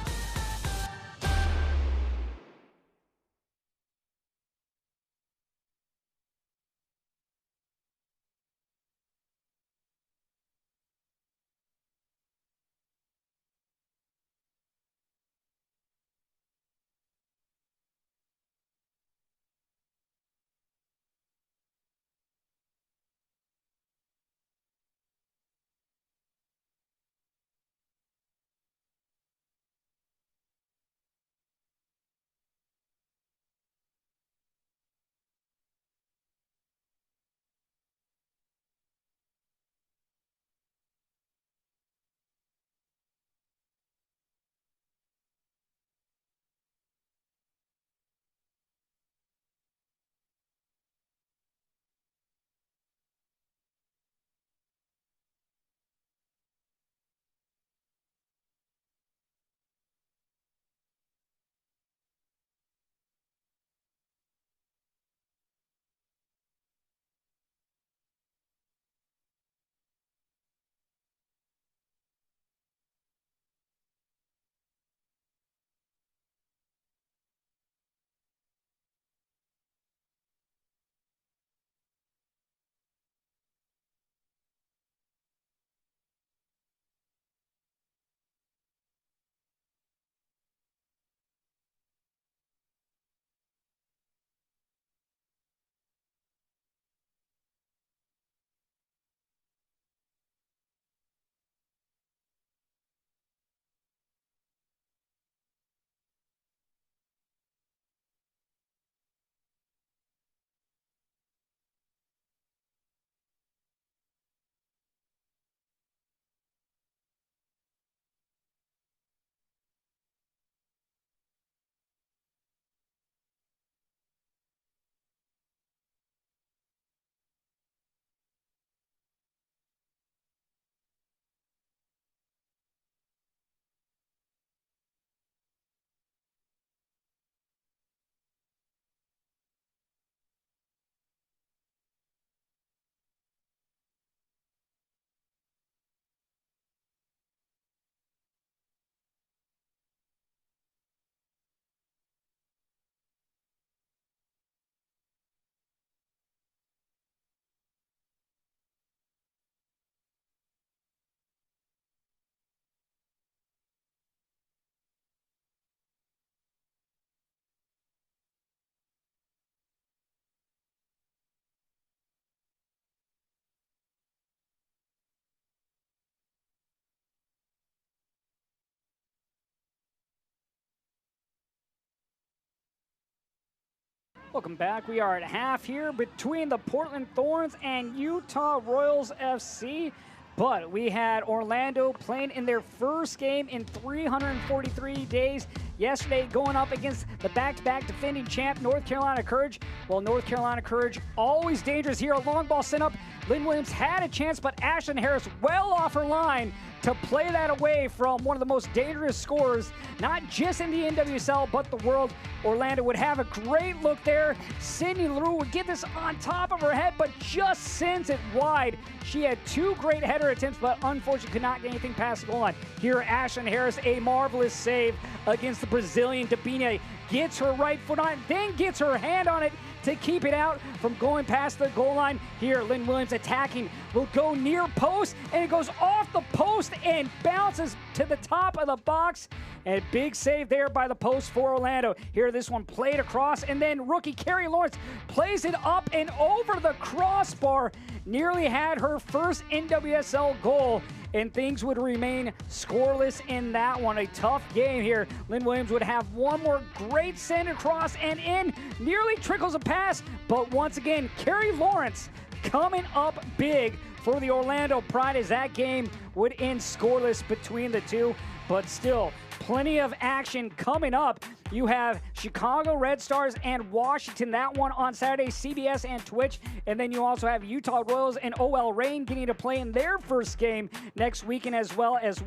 Welcome back. We are at half here between the Portland Thorns and Utah Royals FC. But we had Orlando playing in their first game in 343 days. Yesterday, going up against the back-to-back defending champ, North Carolina Courage. Well, North Carolina Courage, always dangerous here. A long ball sent up. Lynn Williams had a chance, but Ashlyn Harris well off her line to play that away from one of the most dangerous scorers, not just in the NWSL, but the world. Orlando would have a great look there. Sydney LaRue would get this on top of her head, but just sends it wide. She had two great header attempts, but unfortunately could not get anything past the goal line. Here, Ashlyn Harris, a marvelous save against the Brazilian Dabinha. Gets her right foot on it, then gets her hand on it to keep it out from going past the goal line. Here, Lynn Williams attacking, will go near post, and it goes off the post and bounces to the top of the box. And a big save there by the post for Orlando. Here, this one played across, and then rookie Carrie Lawrence plays it up and over the crossbar. Nearly had her first NWSL goal, and things would remain scoreless in that one. A tough game here. Lynn Williams would have one more great send across and in. Nearly trickles a pass, but once again, Carrie Lawrence coming up big for the Orlando Pride as that game would end scoreless between the two. But still, plenty of action coming up. You have Chicago Red Stars and Washington, that one on Saturday, CBS and Twitch. And then you also have Utah Royals and OL Reign getting to play in their first game next weekend, as well as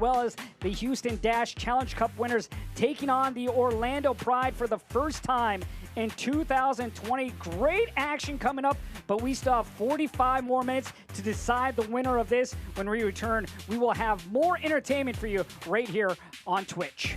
the Houston Dash Challenge Cup winners taking on the Orlando Pride for the first time in 2020. Great action coming up, but we still have 45 more minutes to decide the winner of this. When we return, we will have more entertainment for you right here on Twitch.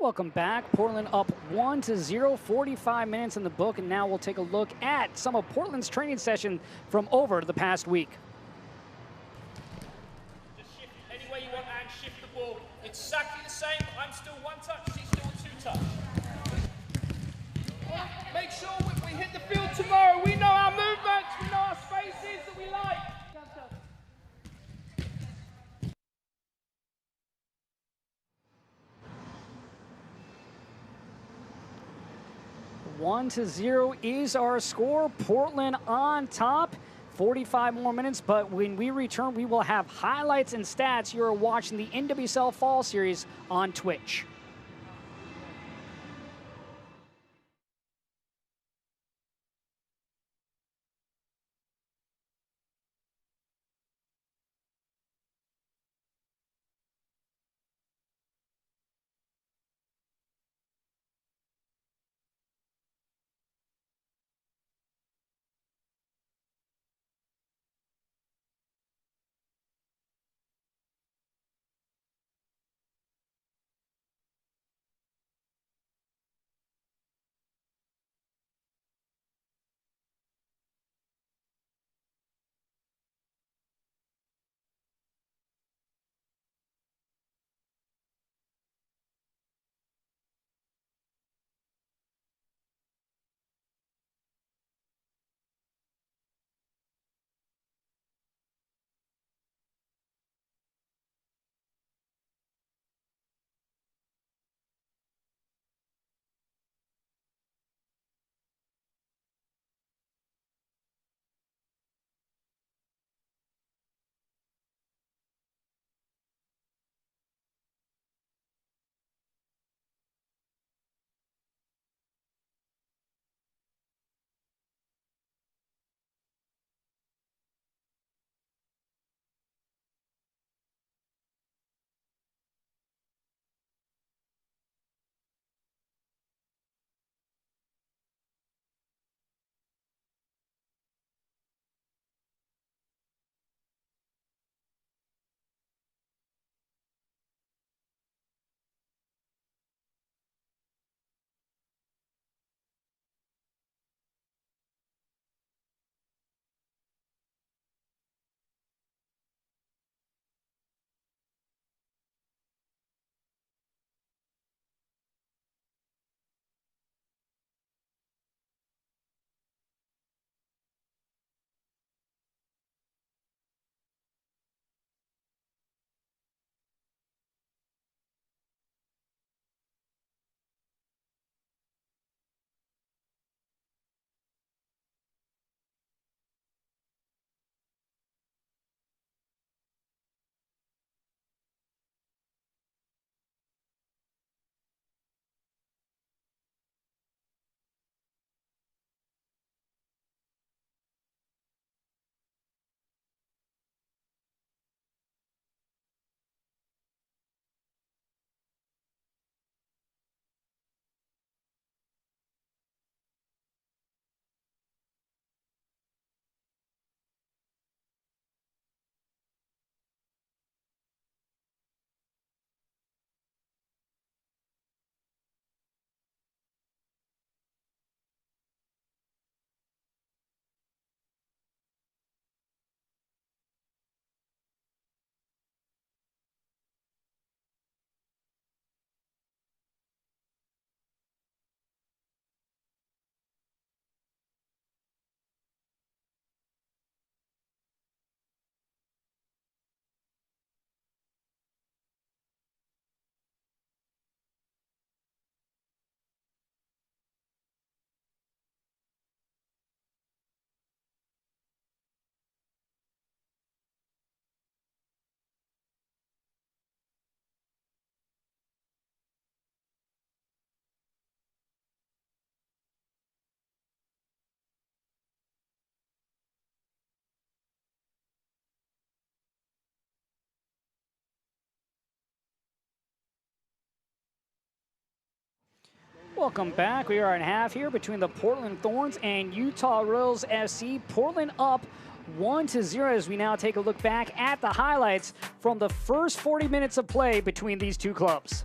Welcome back. Portland up 1-0, 45 minutes in the book, and now we'll take a look at some of Portland's training session from over the past week. Just shift any way you want and shift the ball. It's exactly the same. I'm still one touch, she's still two touch. Make sure we hit the field tomorrow. We know our movements, we know our spaces that we like. 1-0 is our score. Portland on top. 45 more minutes, but when we return, we will have highlights and stats. You're watching the NWSL Fall Series on Twitch. Welcome back. We are in half here between the Portland Thorns and Utah Royals FC. Portland up 1-0 as we now take a look back at the highlights from the first 40 minutes of play between these two clubs.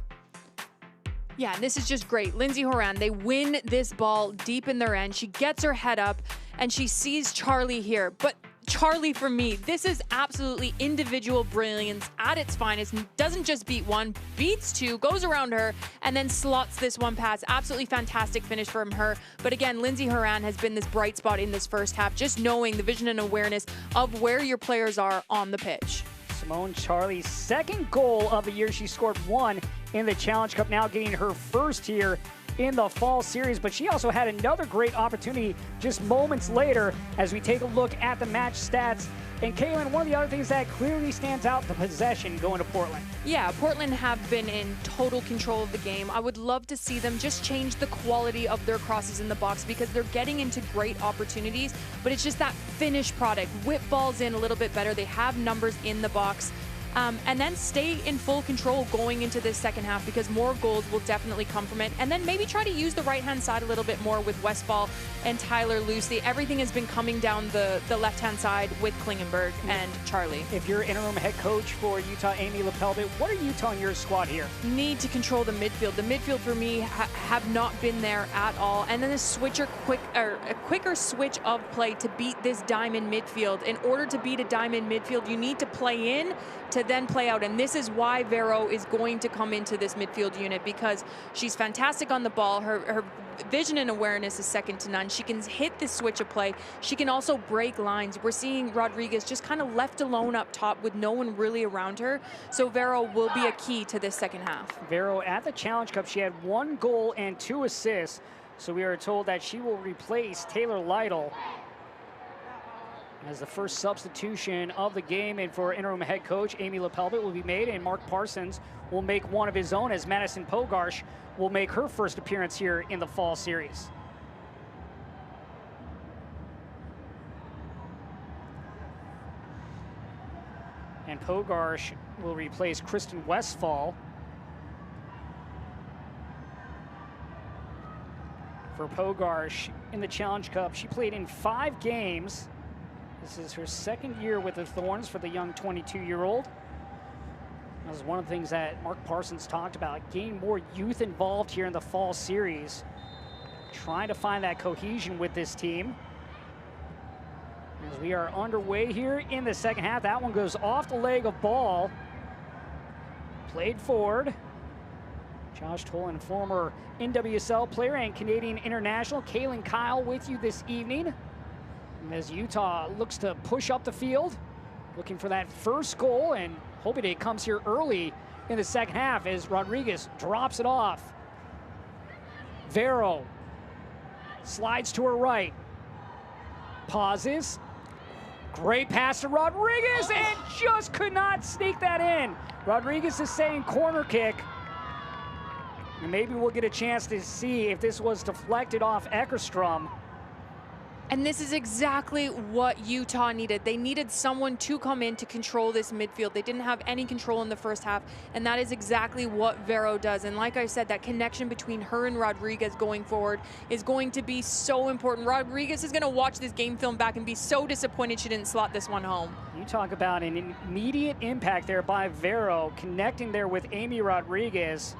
Yeah, this is just great. Lindsey Horan, they win this ball deep in their end. She gets her head up and she sees Charlie here. But Charlie, for me, this is absolutely individual brilliance at its finest. Doesn't just beat one, beats two, goes around her, and then slots this one pass. Absolutely fantastic finish from her. But again, Lindsey Horan has been this bright spot in this first half, just knowing the vision and awareness of where your players are on the pitch. Simone Charlie's second goal of the year. She scored one in the Challenge Cup, now getting her first here in the fall series, but she also had another great opportunity just moments later as we take a look at the match stats. And Kaylin, one of the other things that clearly stands out, the possession going to Portland. Yeah, Portland have been in total control of the game. I would love to see them just change the quality of their crosses in the box because they're getting into great opportunities, but it's just that finished product. Whip balls in a little bit better. They have numbers in the box. And then stay in full control going into this second half because more goals will definitely come from it. And then maybe try to use the right-hand side a little bit more with Westphal and Tyler Lucy. Everything has been coming down the left-hand side with Klingenberg and Charlie. If you're interim head coach for Utah, Amy LaPelbit, what are you telling your squad here? Need to control the midfield. The midfield for me have not been there at all. And then a quicker switch of play to beat this diamond midfield. In order to beat a diamond midfield, you need to play in to then play out. And this is why Vero is going to come into this midfield unit because she's fantastic on the ball. Her vision and awareness is second to none. She can hit this switch of play. She can also break lines. We're seeing Rodriguez just kind of left alone up top with no one really around her. So Vero will be a key to this second half. Vero at the Challenge Cup, she had 1 goal and 2 assists. So we are told that she will replace Taylor Lytle as the first substitution of the game, and for interim head coach Amy LaPelbit will be made, and Mark Parsons will make one of his own as Madison Pogarsh will make her first appearance here in the fall series. And Pogarsh will replace Kristen Westphal. For Pogarsh in the Challenge Cup, she played in 5 games. This is her second year with the Thorns for the young 22-year-old. That was one of the things that Mark Parsons talked about, getting more youth involved here in the fall series, trying to find that cohesion with this team. As we are underway here in the second half, that one goes off the leg of ball. Played forward. Josh Tolan, former NWSL player and Canadian international. Kaylin Kyle with you this evening as Utah looks to push up the field, looking for that first goal and hoping it comes here early in the second half as Rodriguez drops it off. Vero slides to her right, pauses, great pass to Rodriguez and just could not sneak that in. Rodriguez is saying corner kick. And maybe we'll get a chance to see if this was deflected off Eckerstrom. And this is exactly what Utah needed. They needed someone to come in to control this midfield. They didn't have any control in the first half, and that is exactly what Vero does. And like I said, that connection between her and Rodriguez going forward is going to be so important. Rodriguez is going to watch this game film back and be so disappointed she didn't slot this one home. You talk about an immediate impact there by Vero, connecting there with Amy Rodriguez.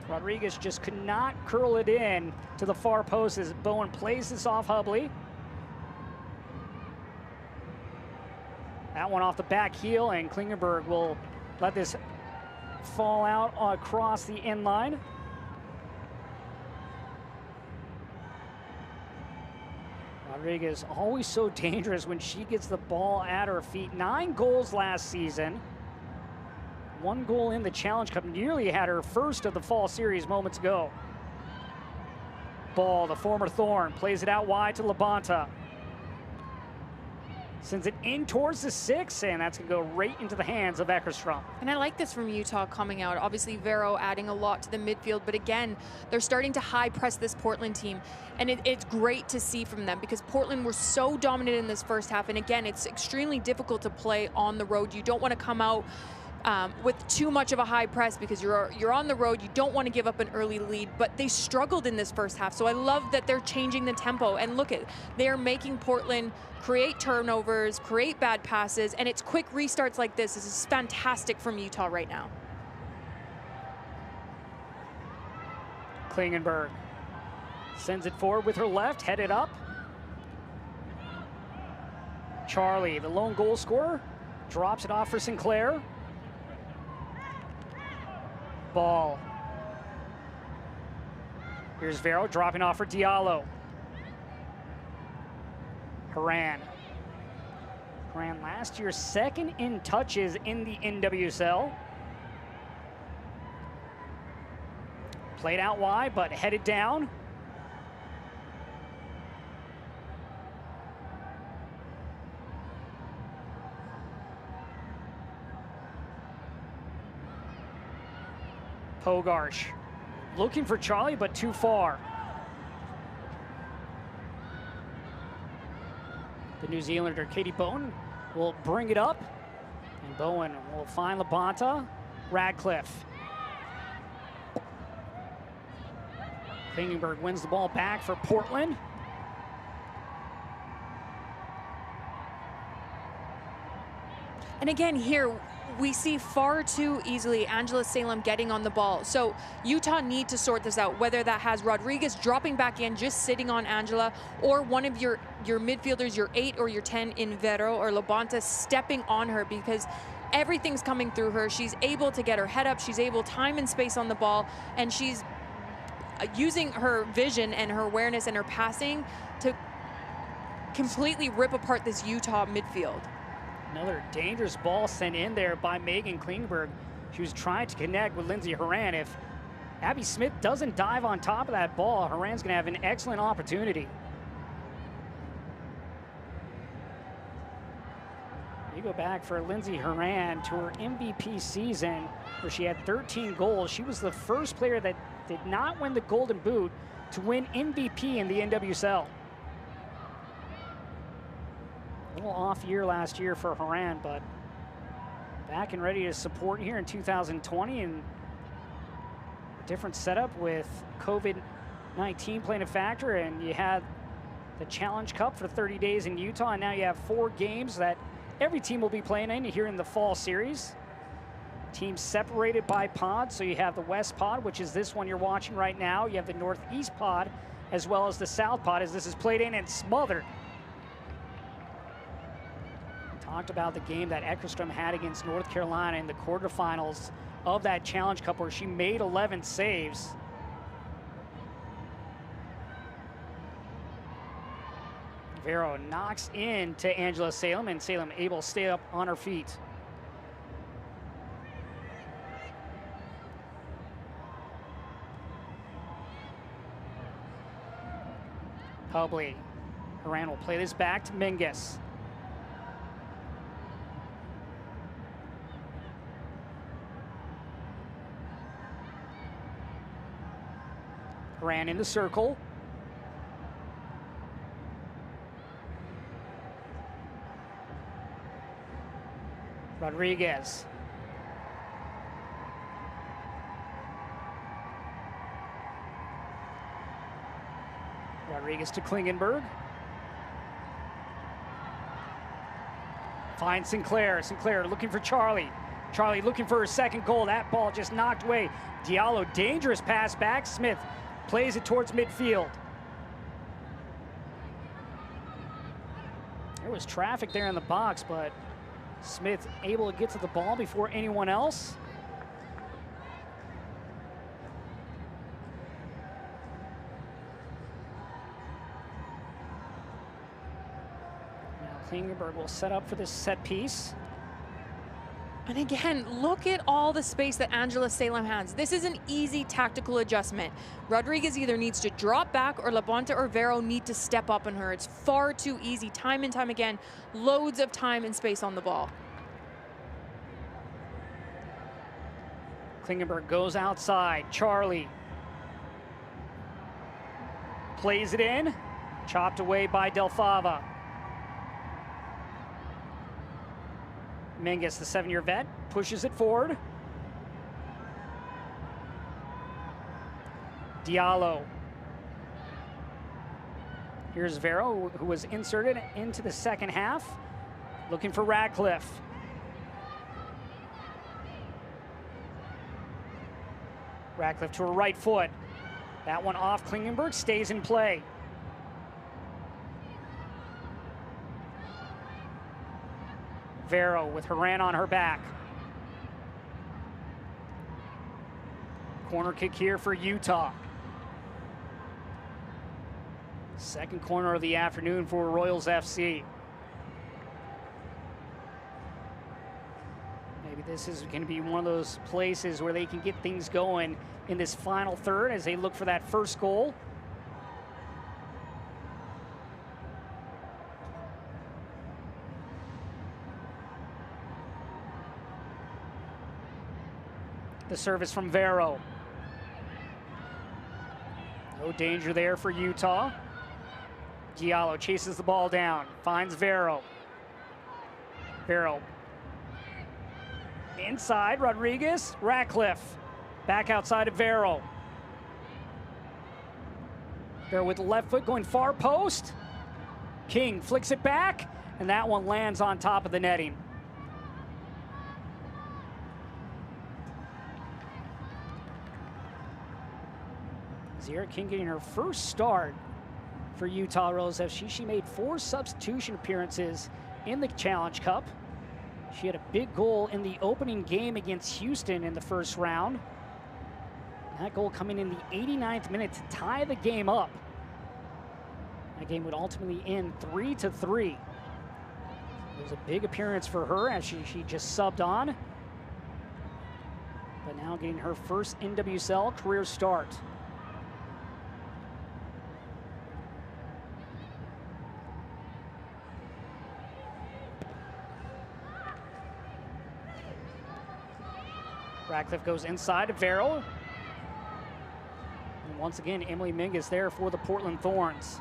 Rodriguez just could not curl it in to the far post as Bowen plays this off Hubley. That one off the back heel, and Klingenberg will let this fall out across the end line. Rodriguez always so dangerous when she gets the ball at her feet. 9 goals last season. 1 goal in the Challenge Cup, nearly had her first of the fall series moments ago. Ball, the former Thorn, plays it out wide to Labonta. Sends it in towards the 6, and that's going to go right into the hands of Eckerstrom. And I like this from Utah coming out. Obviously, Vero adding a lot to the midfield, but again, they're starting to high press this Portland team. And it's great to see from them because Portland were so dominant in this first half. And again, it's extremely difficult to play on the road. You don't want to come out with too much of a high press because you're on the road. You don't want to give up an early lead, but they struggled in this first half. So I love that they're changing the tempo. And look, they're making Portland create turnovers, create bad passes, and it's quick restarts like this. This is fantastic from Utah right now. Klingenberg sends it forward with her left, headed up. Charlie, the lone goal scorer, drops it off for Sinclair. Ball. Here's Vero dropping off for Diallo. Horan last year second in touches in the NWSL. Played out wide, but headed down. Pogarsh looking for Charlie, but too far. The New Zealander, Katie Bowen, will bring it up. And Bowen will find Labonta. Radcliffe. Klingenberg wins the ball back for Portland. And again, here we see far too easily Angela Salem getting on the ball. So Utah need to sort this out, whether that has Rodriguez dropping back in, just sitting on Angela, or one of your midfielders, your 8 or your 10 in Vero or Labonta stepping on her, because everything's coming through her. She's able to get her head up. She's able time and space on the ball, and she's using her vision and her awareness and her passing to completely rip apart this Utah midfield. Another dangerous ball sent in there by Megan Klingberg. She was trying to connect with Lindsay Horan. If Abby Smith doesn't dive on top of that ball, Horan's going to have an excellent opportunity. You go back for Lindsay Horan to her MVP season where she had 13 goals. She was the first player that did not win the Golden Boot to win MVP in the NWSL. A little off year last year for Horan, but back and ready to support here in 2020, and a different setup with COVID-19 playing a factor, and you had the Challenge Cup for 30 days in Utah, and now you have 4 games that every team will be playing in here in the fall series. Teams separated by pods, so you have the West pod, which is this one you're watching right now. You have the Northeast pod, as well as the South pod, as this is played in and smothered. Talked about the game that Eckerstrom had against North Carolina in the quarterfinals of that Challenge Cup, where she made 11 saves. Vero knocks in to Angela Salem, and Salem able to stay up on her feet. Hubley. Horan will play this back to Mingus. Horan in the circle. Rodriguez. Rodriguez to Klingenberg. Finds Sinclair. Sinclair looking for Charlie. Charlie looking for her second goal. That ball just knocked away. Diallo, dangerous pass back. Smith plays it towards midfield. There was traffic there in the box, but Smith able to get to the ball before anyone else. Now Klingenberg will set up for this set piece. And again, look at all the space that Angela Salem has. This is an easy tactical adjustment. Rodriguez either needs to drop back, or Labonta or Vero need to step up on her. It's far too easy, time and time again. Loads of time and space on the ball. Klingenberg goes outside. Charlie plays it in. Chopped away by Del Fava. Mingus, the 7-year vet, pushes it forward. Diallo. Here's Vero, who was inserted into the second half, looking for Radcliffe. Radcliffe to her right foot. That one off Klingenberg, stays in play. Vero with Haran on her back. Corner kick here for Utah. Second corner of the afternoon for Royals FC. Maybe this is going to be one of those places where they can get things going in this final third as they look for that first goal. The service from Vero. No danger there for Utah. Diallo chases the ball down, finds Vero. Vero. Inside, Rodriguez, Radcliffe. Back outside of Vero. Vero with the left foot going far post. King flicks it back, and that one lands on top of the netting. Zira King getting her first start for Utah Royals FC. She made 4 substitution appearances in the Challenge Cup. She had a big goal in the opening game against Houston in the first round. That goal coming in the 89th minute to tie the game up. That game would ultimately end 3-3. It was a big appearance for her as she just subbed on. But now getting her first NWSL career start. Radcliffe goes inside to Vero. And once again, Emily Mingus there for the Portland Thorns.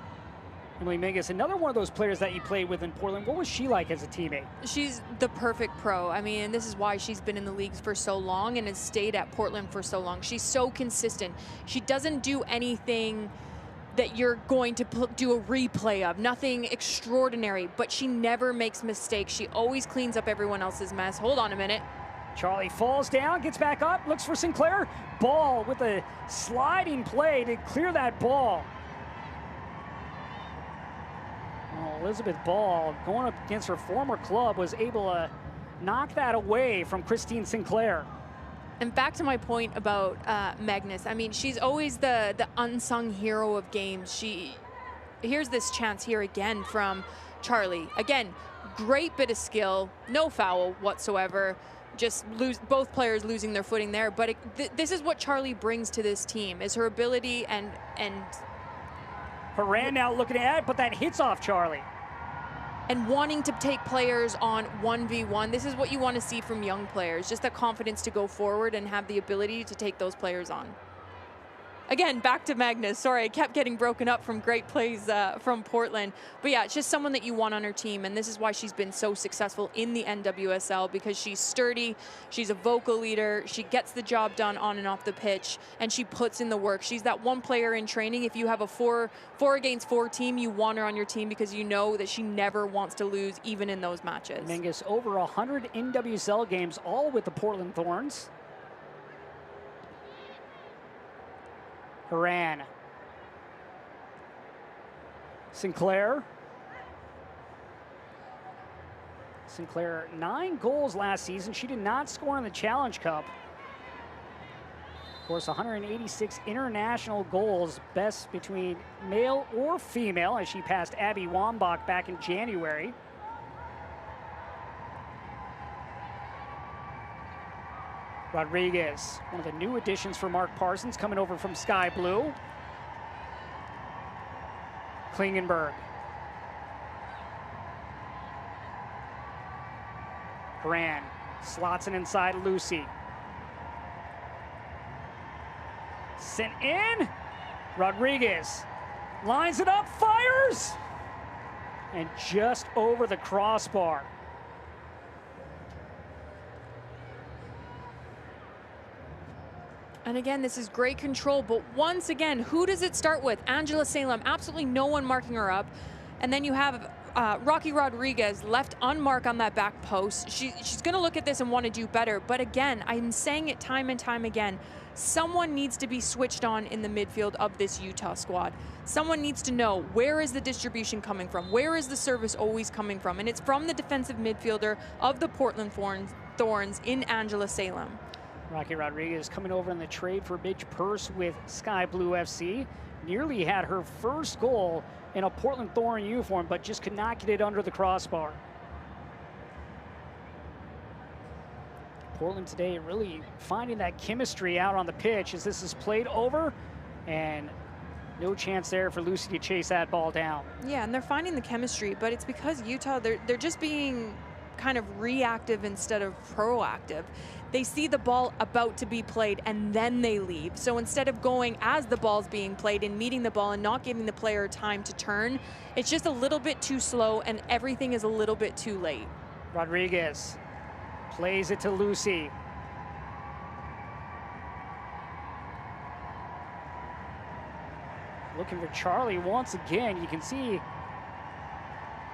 Emily Mingus, another one of those players that you played with in Portland. What was she like as a teammate? She's the perfect pro. I mean, this is why she's been in the leagues for so long and has stayed at Portland for so long. She's so consistent. She doesn't do anything that you're going to do a replay of, nothing extraordinary, but she never makes mistakes. She always cleans up everyone else's mess. Hold on a minute. Charlie falls down, gets back up, looks for Sinclair. Ball with a sliding play to clear that ball. Oh, Elizabeth Ball, going up against her former club, was able to knock that away from Christine Sinclair. And back to my point about Magnus. I mean, she's always the unsung hero of games. Here's this chance here again from Charlie. Again, great bit of skill, no foul whatsoever. Just both players losing their footing there. But this is what Charlie brings to this team, is her ability and Haran now looking at it, but that hits off Charlie. And wanting to take players on 1v1. This is what you want to see from young players, just the confidence to go forward and have the ability to take those players on. Again, back to Magnus. Sorry, I kept getting broken up from great plays from Portland. But yeah, it's just someone that you want on her team, and this is why she's been so successful in the NWSL, because she's sturdy, she's a vocal leader, she gets the job done on and off the pitch, and she puts in the work. She's that one player in training. If you have a 4-against-4 team, you want her on your team because you know that she never wants to lose, even in those matches. Mingus over 100 NWSL games, all with the Portland Thorns. Haran. Sinclair. Sinclair, 9 goals last season. She did not score in the Challenge Cup. Of course, 186 international goals, best between male or female, as she passed Abby Wambach back in January. Rodriguez, one of the new additions for Mark Parsons, coming over from Sky Blue. Klingenberg. Haran slots it inside Lucy. Sent in. Rodriguez lines it up, fires! And just over the crossbar. And again, this is great control, but once again, who does it start with? Angela Salem, absolutely no one marking her up. And then you have Rocky Rodriguez left unmarked on that back post. She's going to look at this and want to do better. But again, I'm saying it time and time again, someone needs to be switched on in the midfield of this Utah squad. Someone needs to know, where is the distribution coming from? Where is the service always coming from? And it's from the defensive midfielder of the Portland Thorns in Angela Salem. Rocky Rodriguez coming over in the trade for Midge Purse with Sky Blue FC. Nearly had her first goal in a Portland Thorn uniform, but just could not get it under the crossbar. Portland today really finding that chemistry out on the pitch as this is played over, and no chance there for Lucy to chase that ball down. Yeah, and they're finding the chemistry, but it's because Utah, they're just being kind of reactive instead of proactive. They see the ball about to be played and then they leave. So instead of going as the ball's being played and meeting the ball and not giving the player time to turn, it's just a little bit too slow and everything is a little bit too late. Rodriguez plays it to Lucy. Looking for Charlie once again. You can see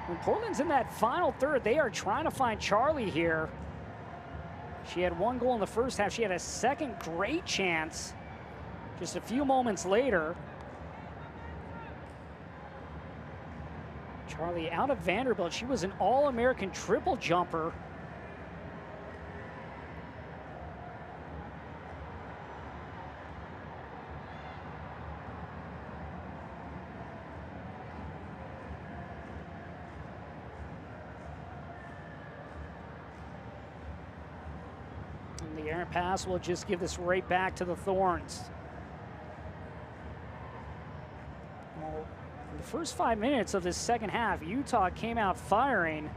when Portland's in that final third, they are trying to find Charlie here. She had one goal in the first half. She had a second great chance just a few moments later. Charlie out of Vanderbilt. She was an All-American triple jumper. And the errant pass will just give this right back to the Thorns. Well, in the first 5 minutes of this second half, Utah came out firing,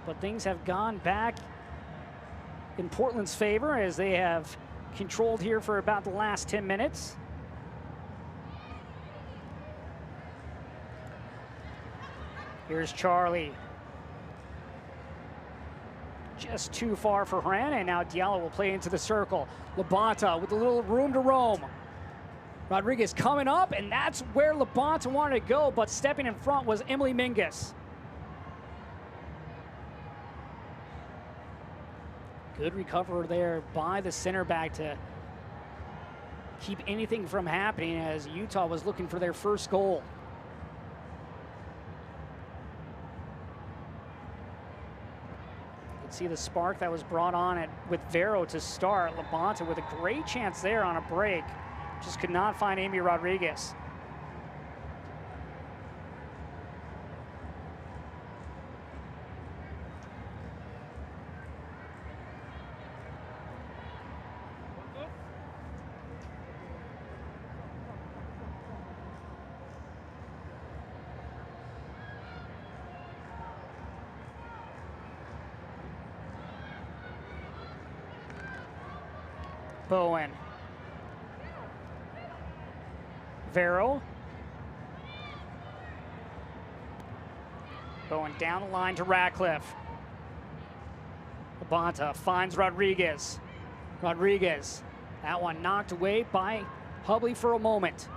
but things have gone back in Portland's favor as they have controlled here for about the last 10 minutes. Here's Charlie. Just too far for Hran, and now Diallo will play into the circle. Labonta with a little room to roam. Rodriguez coming up, and that's where Labonta wanted to go, but stepping in front was Emily Mingus. Good recover there by the center back to keep anything from happening as Utah was looking for their first goal. See the spark that was brought on with Vero to start. Labonta with a great chance there on a break. Just could not find Amy Rodriguez. Bowen. Vero. Bowen down the line to Ratcliffe. Labonta finds Rodriguez. Rodriguez. That one knocked away by Hubley for a moment.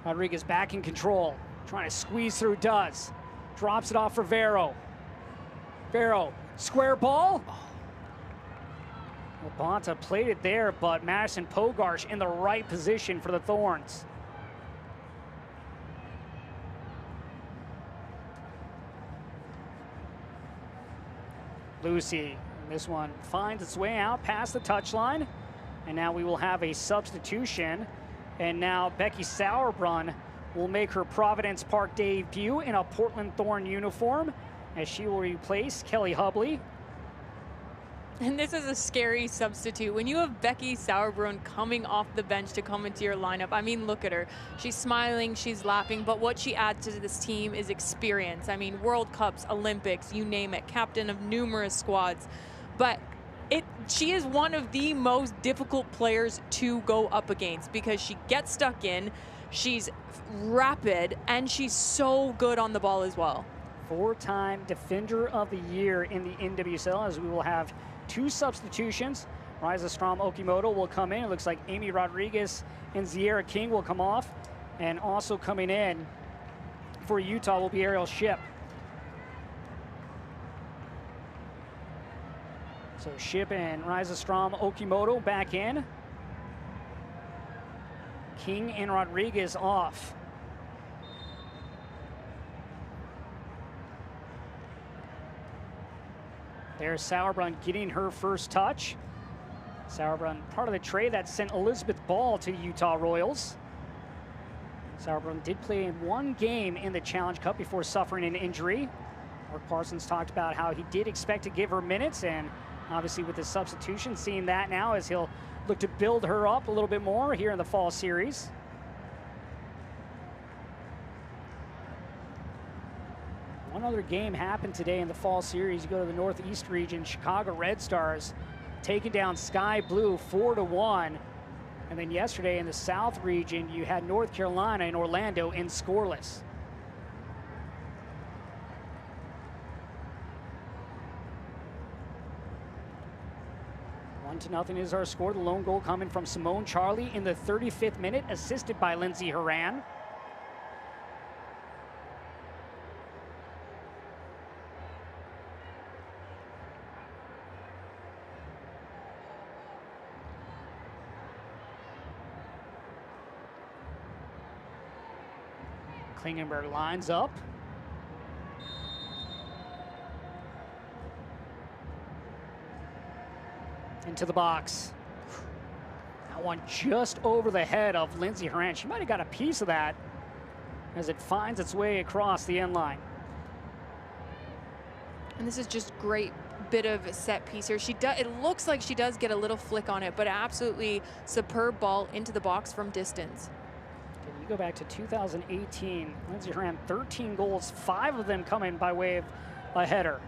Rodriguez back in control. Trying to squeeze through, does. Drops it off for Vero. Vero, square ball. Labonta played it there, but Madison Pogarsh in the right position for the Thorns. Lucy, this one finds its way out past the touchline, and now we will have a substitution. And now Becky Sauerbrunn will make her Providence Park debut in a Portland Thorn uniform as she will replace Kelly Hubley. And this is a scary substitute. When you have Becky Sauerbrunn coming off the bench to come into your lineup, I mean, look at her. She's smiling, she's laughing, but what she adds to this team is experience. I mean, World Cups, Olympics, you name it, captain of numerous squads. But she is one of the most difficult players to go up against because she gets stuck in, she's rapid, and she's so good on the ball as well. Four-time Defender of the Year in the NWSL, as we will have two substitutions. Riza Strom Okimoto will come in. It looks like Amy Rodriguez and Ziera King will come off. And also coming in for Utah will be Ariel Ship. So Ship and Riza Strom Okimoto back in. King and Rodriguez off. There's Sauerbrunn getting her first touch. Sauerbrunn, part of the trade that sent Elizabeth Ball to Utah Royals. Sauerbrunn did play in one game in the Challenge Cup before suffering an injury. Mark Parsons talked about how he did expect to give her minutes, and obviously with the substitution, seeing that now as he'll look to build her up a little bit more here in the fall series. One other game happened today in the fall series. You go to the Northeast region, Chicago Red Stars taking down Sky Blue 4-1. And then yesterday in the South region, you had North Carolina and Orlando in scoreless. One to nothing is our score. The lone goal coming from Simone Charlie in the 35th minute, assisted by Lindsey Horan. Klingenberg lines up. Into the box. That one just over the head of Lindsey Horan. She might have got a piece of that as it finds its way across the end line. And this is just great bit of set piece here. It looks like she does get a little flick on it, but absolutely superb ball into the box from distance. You go back to 2018, Lindsey Horan, 13 goals, 5 of them coming by way of a header.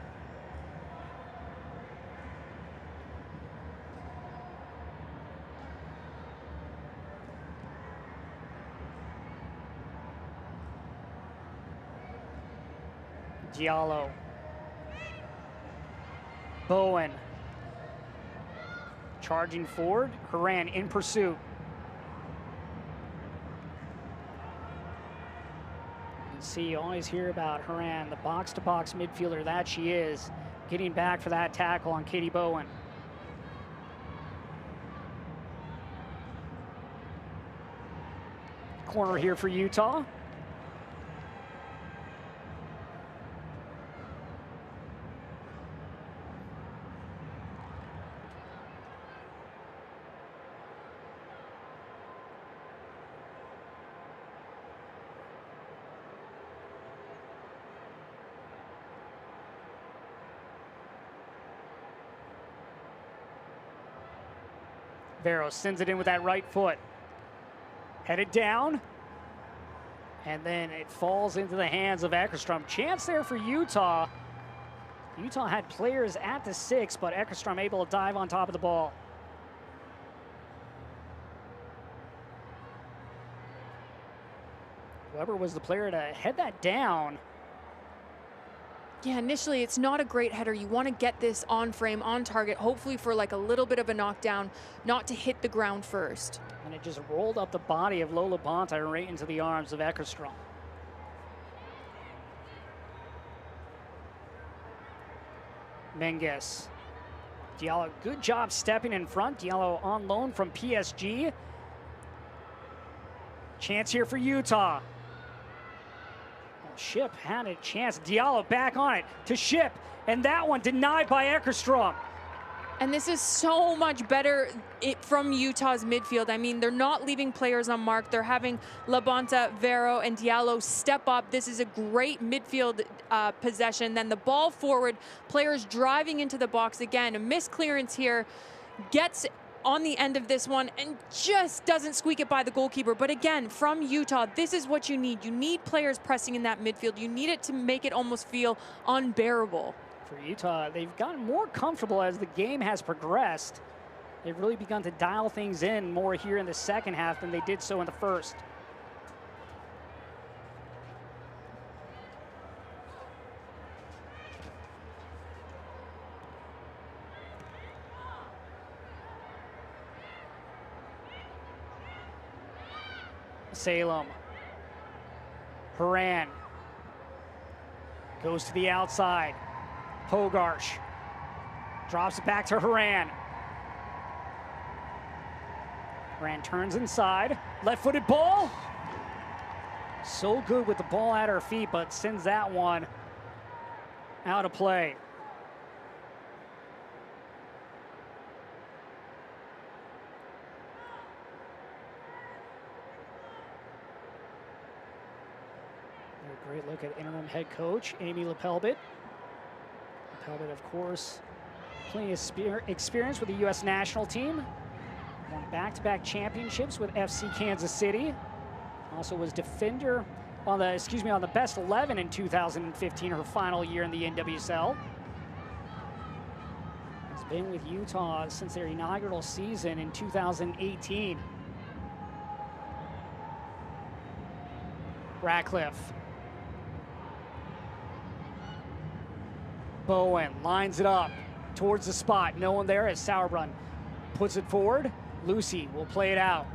Diallo. Bowen. Charging forward, Horan in pursuit. See, you always hear about Horan, the box-to-box midfielder that she is, getting back for that tackle on Katie Bowen. Corner here for Utah. Vero sends it in with that right foot. Headed down. And then it falls into the hands of Eckerstrom. Chance there for Utah. Utah had players at the 6, but Eckerstrom able to dive on top of the ball. Weber was the player to head that down. Yeah, initially it's not a great header. You want to get this on frame, on target, hopefully for like a little bit of a knockdown, not to hit the ground first. And it just rolled up the body of Lola Bonta right into the arms of Eckerstrom. Menges. Diallo, good job stepping in front. Diallo on loan from PSG. Chance here for Utah. Ship had a chance. Diallo back on it to Ship, and that one denied by Eckerstrom. And this is so much better from Utah's midfield. I mean, they're not leaving players unmarked. They're having Labonta, Vero, and Diallo step up. This is a great midfield possession. Then the ball forward, players driving into the box again. A missed clearance here, gets on the end of this one and just doesn't squeak it by the goalkeeper. But again, from Utah, this is what you need. You need players pressing in that midfield. You need it to make it almost feel unbearable. For Utah, they've gotten more comfortable as the game has progressed. They've really begun to dial things in more here in the second half than they did so in the first. Salem. Haran goes to the outside. Pogarsh drops it back to Haran. Haran turns inside. Left-footed ball. So good with the ball at her feet, but sends that one out of play. Great look at interim head coach Amy Lepelbit. Lepelbit, of course, plenty of experience with the U.S. national team. Won back-to-back championships with FC Kansas City. Also was defender on the best 11 in 2015, her final year in the NWSL. Has been with Utah since their inaugural season in 2018. Ratcliffe. Bowen lines it up towards the spot. No one there as Sauerbrunn puts it forward. Lucy will play it out.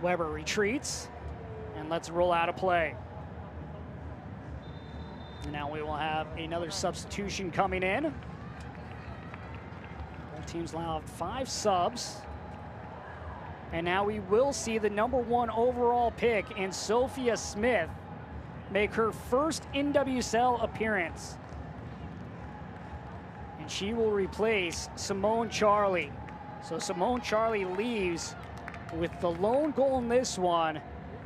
Weber retreats and lets it roll out of play. And now we will have another substitution coming in. Both teams allow 5 subs. And now we will see the #1 overall pick in Sophia Smith make her first NWSL appearance. And she will replace Simone Charlie. So Simone Charlie leaves with the lone goal in this one,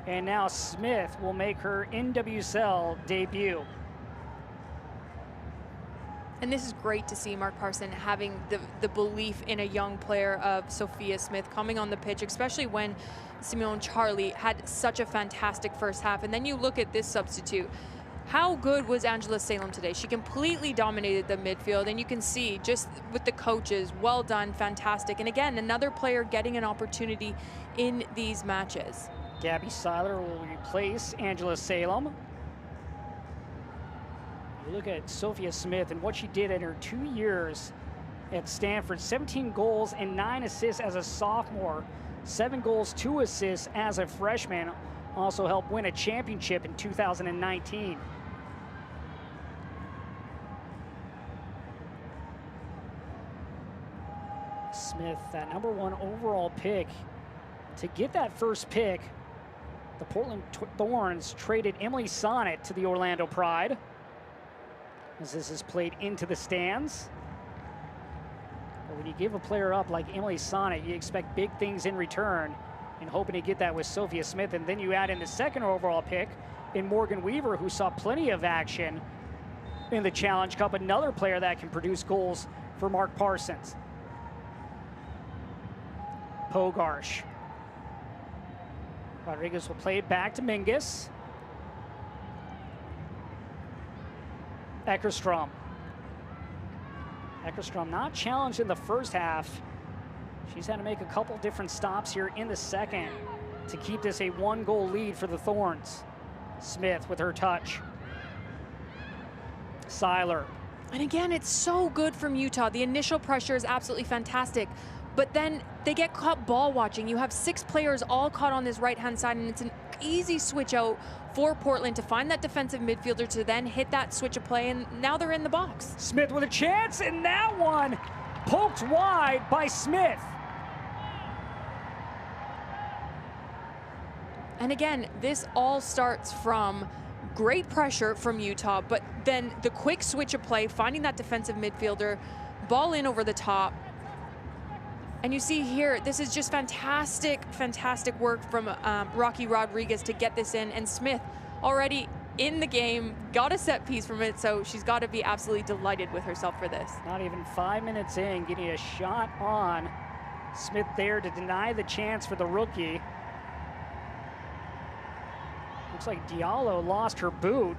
and now Smith will make her NWSL debut. And this is great to see Mark Parson having the belief in a young player of Sophia Smith coming on the pitch, especially when Simone Charlie had such a fantastic first half. And then you look at this substitute. How good was Angela Salem today? She completely dominated the midfield, and you can see just with the coaches, well done, fantastic. And again, another player getting an opportunity in these matches. Gabby Seiler will replace Angela Salem. You look at Sophia Smith and what she did in her 2 years at Stanford. 17 goals and 9 assists as a sophomore. 7 goals, 2 assists as a freshman. Also helped win a championship in 2019. Smith, that #1 overall pick. To get that first pick, the Portland Thorns traded Emily Sonnet to the Orlando Pride, as this is played into the stands. But when you give a player up like Emily Sonnet, you expect big things in return, and hoping to get that with Sophia Smith. And then you add in the 2nd overall pick in Morgan Weaver, who saw plenty of action in the Challenge Cup, another player that can produce goals for Mark Parsons. Pogarsh. Rodriguez will play it back to Mingus. Eckerstrom. Eckerstrom not challenged in the first half. She's had to make a couple different stops here in the second to keep this a 1-goal lead for the Thorns. Smith with her touch. Seiler. And again, it's so good from Utah. The initial pressure is absolutely fantastic, but then they get caught ball watching. You have 6 players all caught on this right-hand side, and it's an easy switch out for Portland to find that defensive midfielder to then hit that switch of play, and now they're in the box. Smith with a chance, and that one poked wide by Smith. And again, this all starts from great pressure from Utah, but then the quick switch of play, finding that defensive midfielder, ball in over the top. And you see here, this is just fantastic, fantastic work from Rocky Rodriguez to get this in. And Smith already in the game, got a set piece from it, so she's got to be absolutely delighted with herself for this. Not even 5 minutes in, getting a shot on. Smith there to deny the chance for the rookie. Looks like Diallo lost her boot.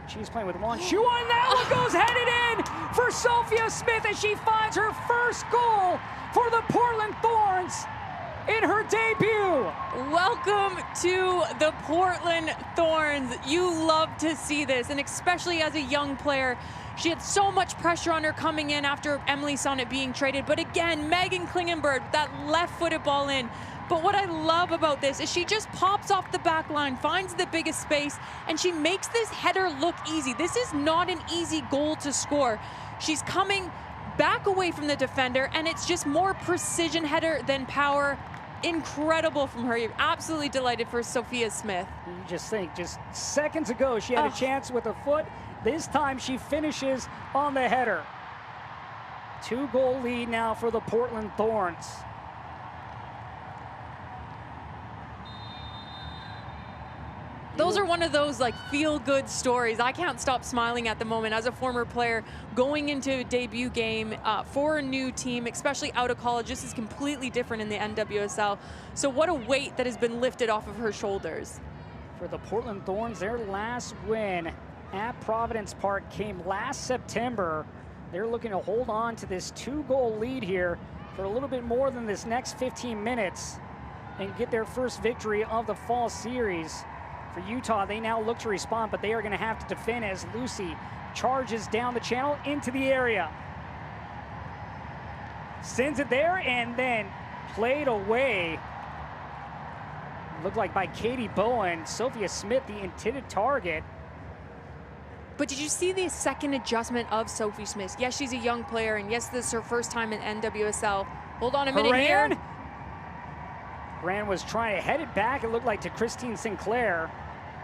She's playing with one shoe on. That one goes headed in for Sophia Smith as she finds her first goal for the Portland Thorns in her debut. Welcome to the Portland Thorns. You love to see this, and especially as a young player. She had so much pressure on her coming in after Emily Sonnet being traded, but again, Megan Klingenberg, that left-footed ball in, But what I love about this is she just pops off the back line, finds the biggest space, and she makes this header look easy. This is not an easy goal to score. She's coming back away from the defender, and it's just more precision header than power. Incredible from her. You're absolutely delighted for Sophia Smith. You just think, just seconds ago, she had a chance with a foot. This time she finishes on the header. 2-goal lead now for the Portland Thorns. Those are one of those like feel-good stories. I can't stop smiling at the moment as a former player going into a debut game for a new team, especially out of college. This is completely different in the NWSL. So what a weight that has been lifted off of her shoulders. For the Portland Thorns, their last win at Providence Park came last September. They're looking to hold on to this 2-goal lead here for a little bit more than this next 15 minutes and get their first victory of the fall series. For Utah, they now look to respond, but they are going to have to defend as Lucy charges down the channel into the area. Sends it there and then played away. Looked like by Katie Bowen. Sophia Smith, the intended target. But did you see the second adjustment of Sophie Smith? Yes, she's a young player, and yes, this is her first time in NWSL. Hold on a minute here. Horan was trying to head it back, it looked like, to Christine Sinclair.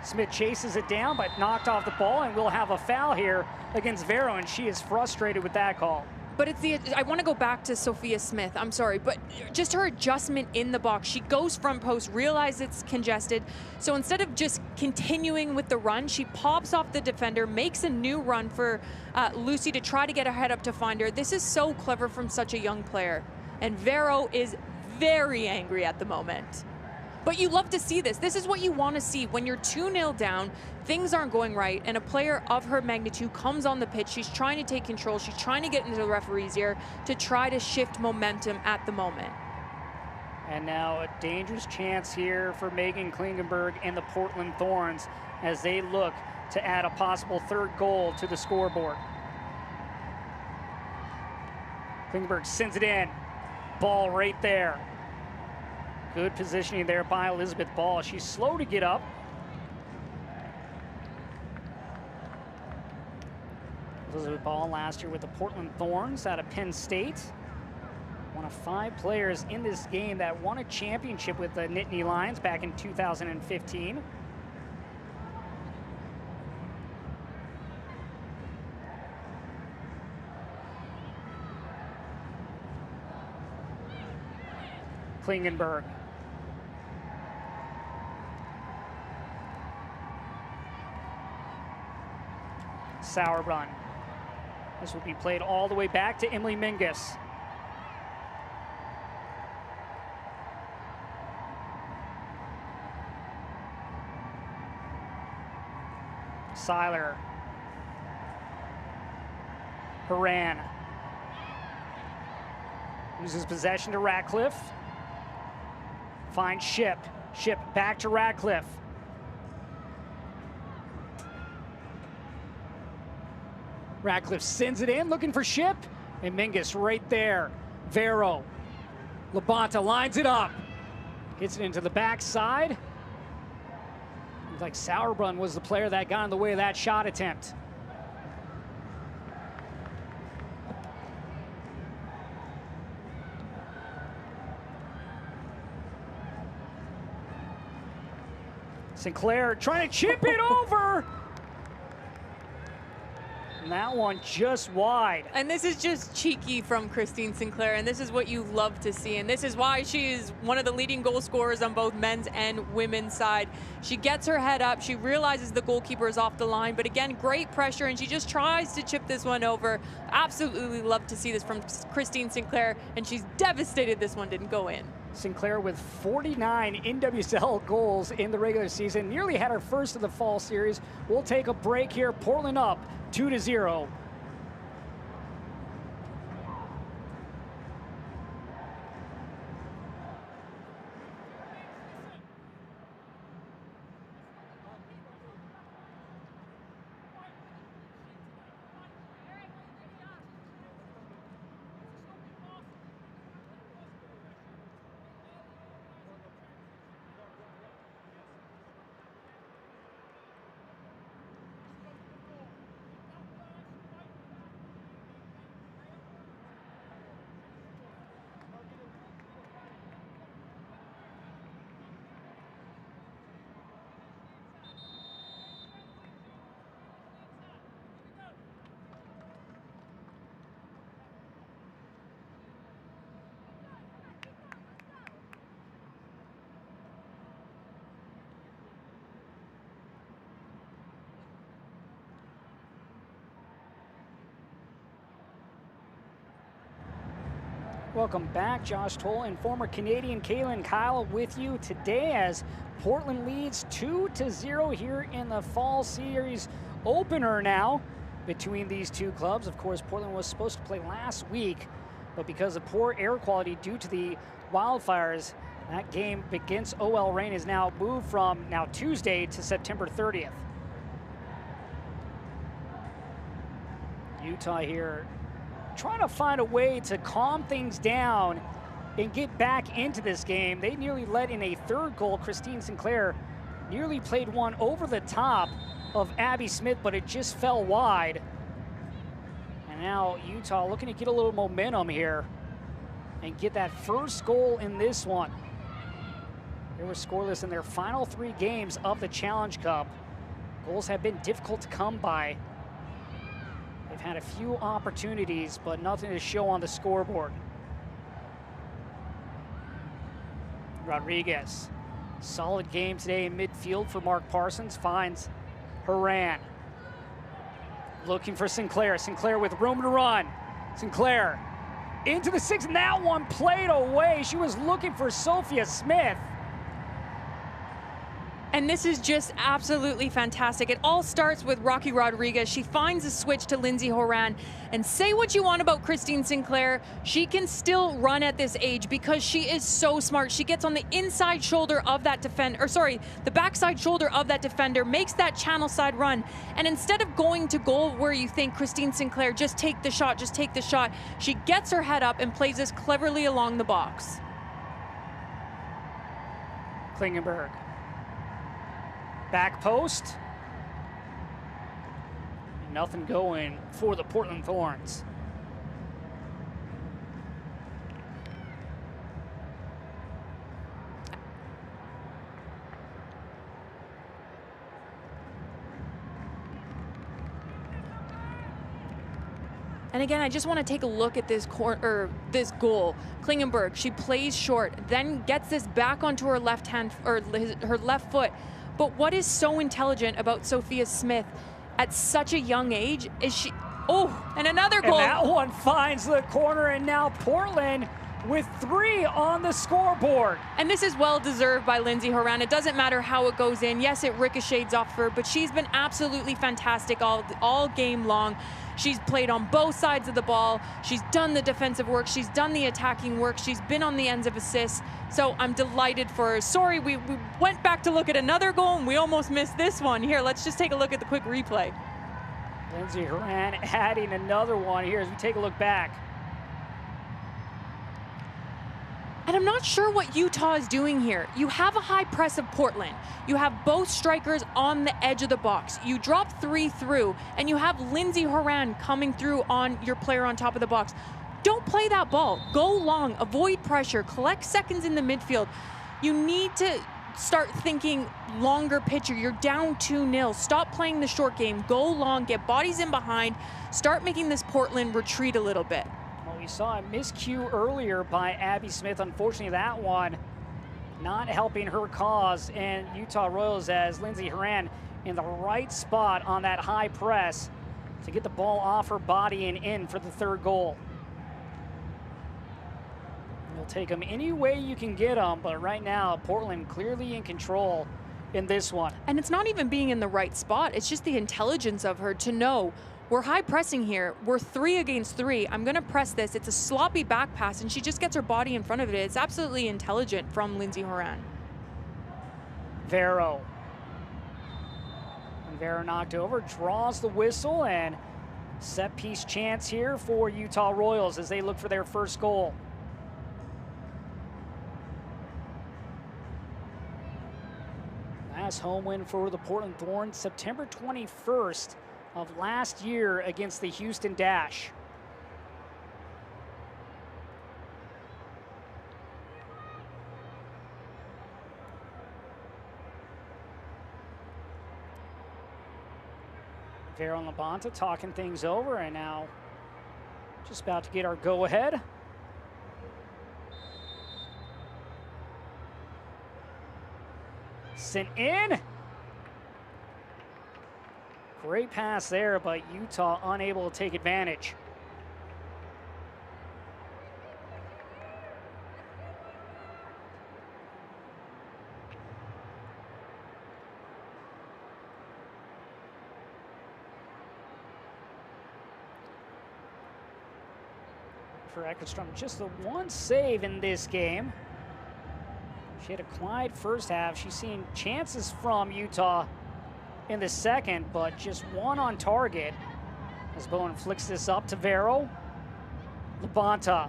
Smith chases it down, but knocked off the ball, and we'll have a foul here against Vero, and she is frustrated with that call. But it's I want to go back to Sophia Smith, I'm sorry, but just her adjustment in the box. She goes front post, realizes it's congested, so instead of just continuing with the run, she pops off the defender, makes a new run for Lucy to try to get her head up to find her. This is so clever from such a young player, and Vero is very angry at the moment. But you love to see this. This is what you want to see when you're 2-0 down, things aren't going right, and a player of her magnitude comes on the pitch. She's trying to take control. She's trying to get into the referee's ear to try to shift momentum at the moment. And now a dangerous chance here for Megan Klingenberg and the Portland Thorns as they look to add a possible third goal to the scoreboard. Klingenberg sends it in. Ball right there. Good positioning there by Elizabeth Ball. She's slow to get up. Elizabeth Ball last year with the Portland Thorns out of Penn State. One of 5 players in this game that won a championship with the Nittany Lions back in 2015. Klingenberg. Sauerbrunn. This will be played all the way back to Emily Mingus. Seiler. Horan. Loses possession to Ratcliffe. Finds Ship. Ship back to Ratcliffe. Ratcliffe sends it in, looking for Ship. And Mingus right there. Vero. Labonta lines it up. Hits it into the backside. Looks like Sauerbrunn was the player that got in the way of that shot attempt. Sinclair trying to chip it over. And that one just wide. And this is just cheeky from Christine Sinclair, and this is what you love to see. And this is why she is one of the leading goal scorers on both men's and women's side. She gets her head up. She realizes the goalkeeper is off the line. But again, great pressure, and she just tries to chip this one over. Absolutely love to see this from Christine Sinclair, and she's devastated this one didn't go in. Sinclair with 49 NWSL goals in the regular season. Nearly had her first of the fall series. We'll take a break here. Portland up 2-0. Welcome back. Josh Toll and former Canadian Kaylin Kyle with you today as Portland leads 2-0 here in the fall series opener now between these two clubs. Of course, Portland was supposed to play last week, but because of poor air quality due to the wildfires, that game against OL Reign is now moved from now Tuesday to September 30th. Utah here trying to find a way to calm things down and get back into this game. They nearly let in a third goal. Christine Sinclair nearly played one over the top of Abby Smith, but it just fell wide. And now Utah looking to get a little momentum here and get that first goal in this one. They were scoreless in their final 3 games of the Challenge Cup. Goals have been difficult to come by. They've had a few opportunities, but nothing to show on the scoreboard. Rodriguez, solid game today in midfield for Mark Parsons, finds Horan. Looking for Sinclair. Sinclair with room to run. Sinclair into the 6, and that one played away. She was looking for Sophia Smith. And this is just absolutely fantastic. It all starts with Rocky Rodriguez. She finds a switch to Lindsay Horan. And say what you want about Christine Sinclair, she can still run at this age because she is so smart. She gets on the inside shoulder of that defender, or sorry, the backside shoulder of that defender, makes that channel side run. And instead of going to goal where you think Christine Sinclair, just take the shot, she gets her head up and plays this cleverly along the box. Klingenberg. Back post. Nothing going for the Portland Thorns. And again, I just want to take a look at this this goal. Klingenberg, she plays short, then gets this back onto her left hand or her left foot. But what is so intelligent about Sophia Smith at such a young age is she, and another goal. And that one finds the corner, and now Portland with 3 on the scoreboard. And this is well deserved by Lindsay Horan. It doesn't matter how it goes in. Yes, it ricochets off her, but she's been absolutely fantastic all game long. She's played on both sides of the ball. She's done the defensive work. She's done the attacking work. She's been on the ends of assists. So I'm delighted for her. Sorry, we went back to look at another goal and we almost missed this one. Here, let's just take a look at the quick replay. Lindsay Horan adding another one here as we take a look back. And I'm not sure what Utah is doing here. You have a high press of Portland. You have both strikers on the edge of the box. You drop 3 through, and you have Lindsay Horan coming through on your player on top of the box. Don't play that ball. Go long, avoid pressure, collect seconds in the midfield. You need to start thinking longer picture. You're down 2-0. Stop playing the short game. Go long, get bodies in behind, start making this Portland retreat a little bit. We saw a miscue earlier by Abby Smith. Unfortunately, that one not helping her cause, and Utah Royals as Lindsay Horan in the right spot on that high press to get the ball off her body and in for the 3rd goal. You'll take them any way you can get them, but right now, Portland clearly in control in this one. And it's not even being in the right spot. It's just the intelligence of her to know, we're high pressing here. We're 3 against 3. I'm going to press this. It's a sloppy back pass, and she just gets her body in front of it. It's absolutely intelligent from Lindsay Horan. Vero. And Vero knocked over, draws the whistle, and set piece chance here for Utah Royals as they look for their first goal. Last home win for the Portland Thorns, September 21st. Of last year against the Houston Dash. Vero and Labonta talking things over, and now just about to get our go-ahead. Sent in. Great pass there, but Utah unable to take advantage. for Eckerstrom. Just the one save in this game. She had a quiet first half. She's seen chances from Utah in the second, but just one on target. As Bowen flicks this up to Vero. Labonta.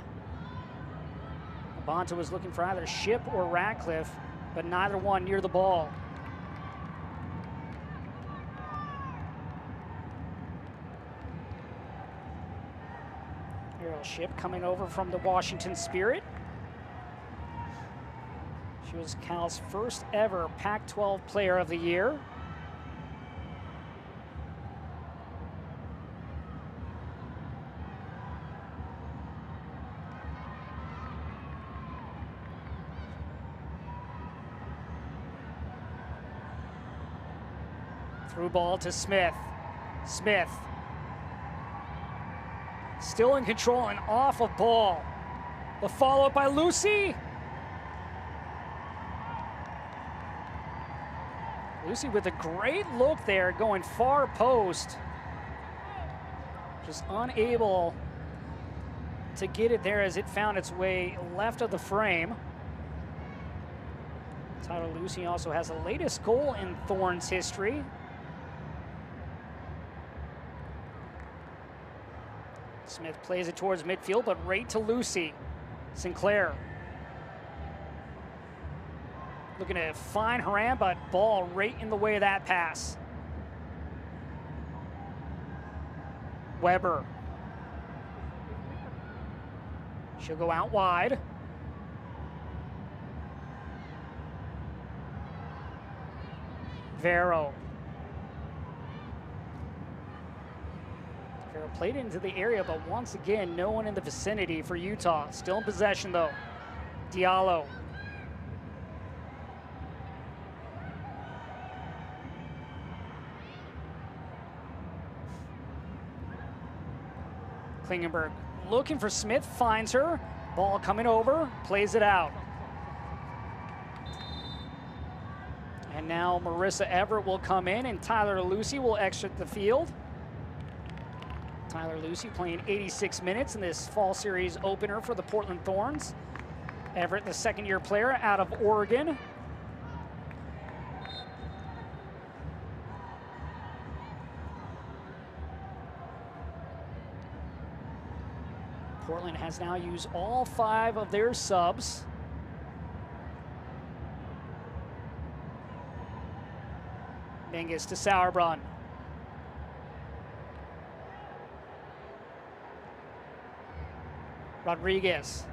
Labonta was looking for either Ship or Ratcliffe, but neither one near the ball. Vero Ship coming over from the Washington Spirit. She was Cal's first ever Pac-12 Player of the Year. Through ball to Smith. Smith. Still in control and off of ball. The follow-up by Lucy. Lucy with a great look there, going far post. Just unable to get it there as it found its way left of the frame. Tyler Lucy also has the latest goal in Thorns history. Smith plays it towards midfield, but right to Lucy. Sinclair. Looking to find Haran, but ball right in the way of that pass. Weber. She'll go out wide. Vero. Vero played into the area, but once again, no one in the vicinity for Utah. Still in possession, though. Diallo. Klingenberg looking for Smith, finds her. Ball coming over, plays it out. And now Marissa Everett will come in and Tyler Lucy will exit the field. Tyler Lucy playing 86 minutes in this fall series opener for the Portland Thorns. Everett, the second-year player out of Oregon. Portland has now used all 5 of their subs. Mingus to Sauerbrunn. Rodriguez.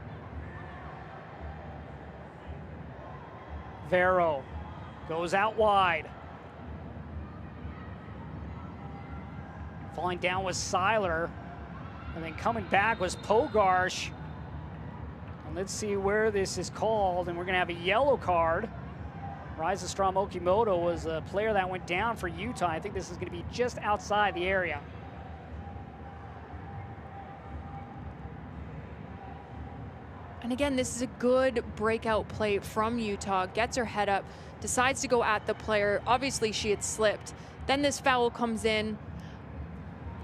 Vero goes out wide. Falling down was Seiler. And then coming back was Pogarsh. And let's see where this is called. And we're going to have a yellow card. Risa Strom-Okimoto was a player that went down for Utah. I think this is going to be just outside the area. And again, this is a good breakout play from Utah. Gets her head up, decides to go at the player. Obviously, she had slipped. Then this foul comes in.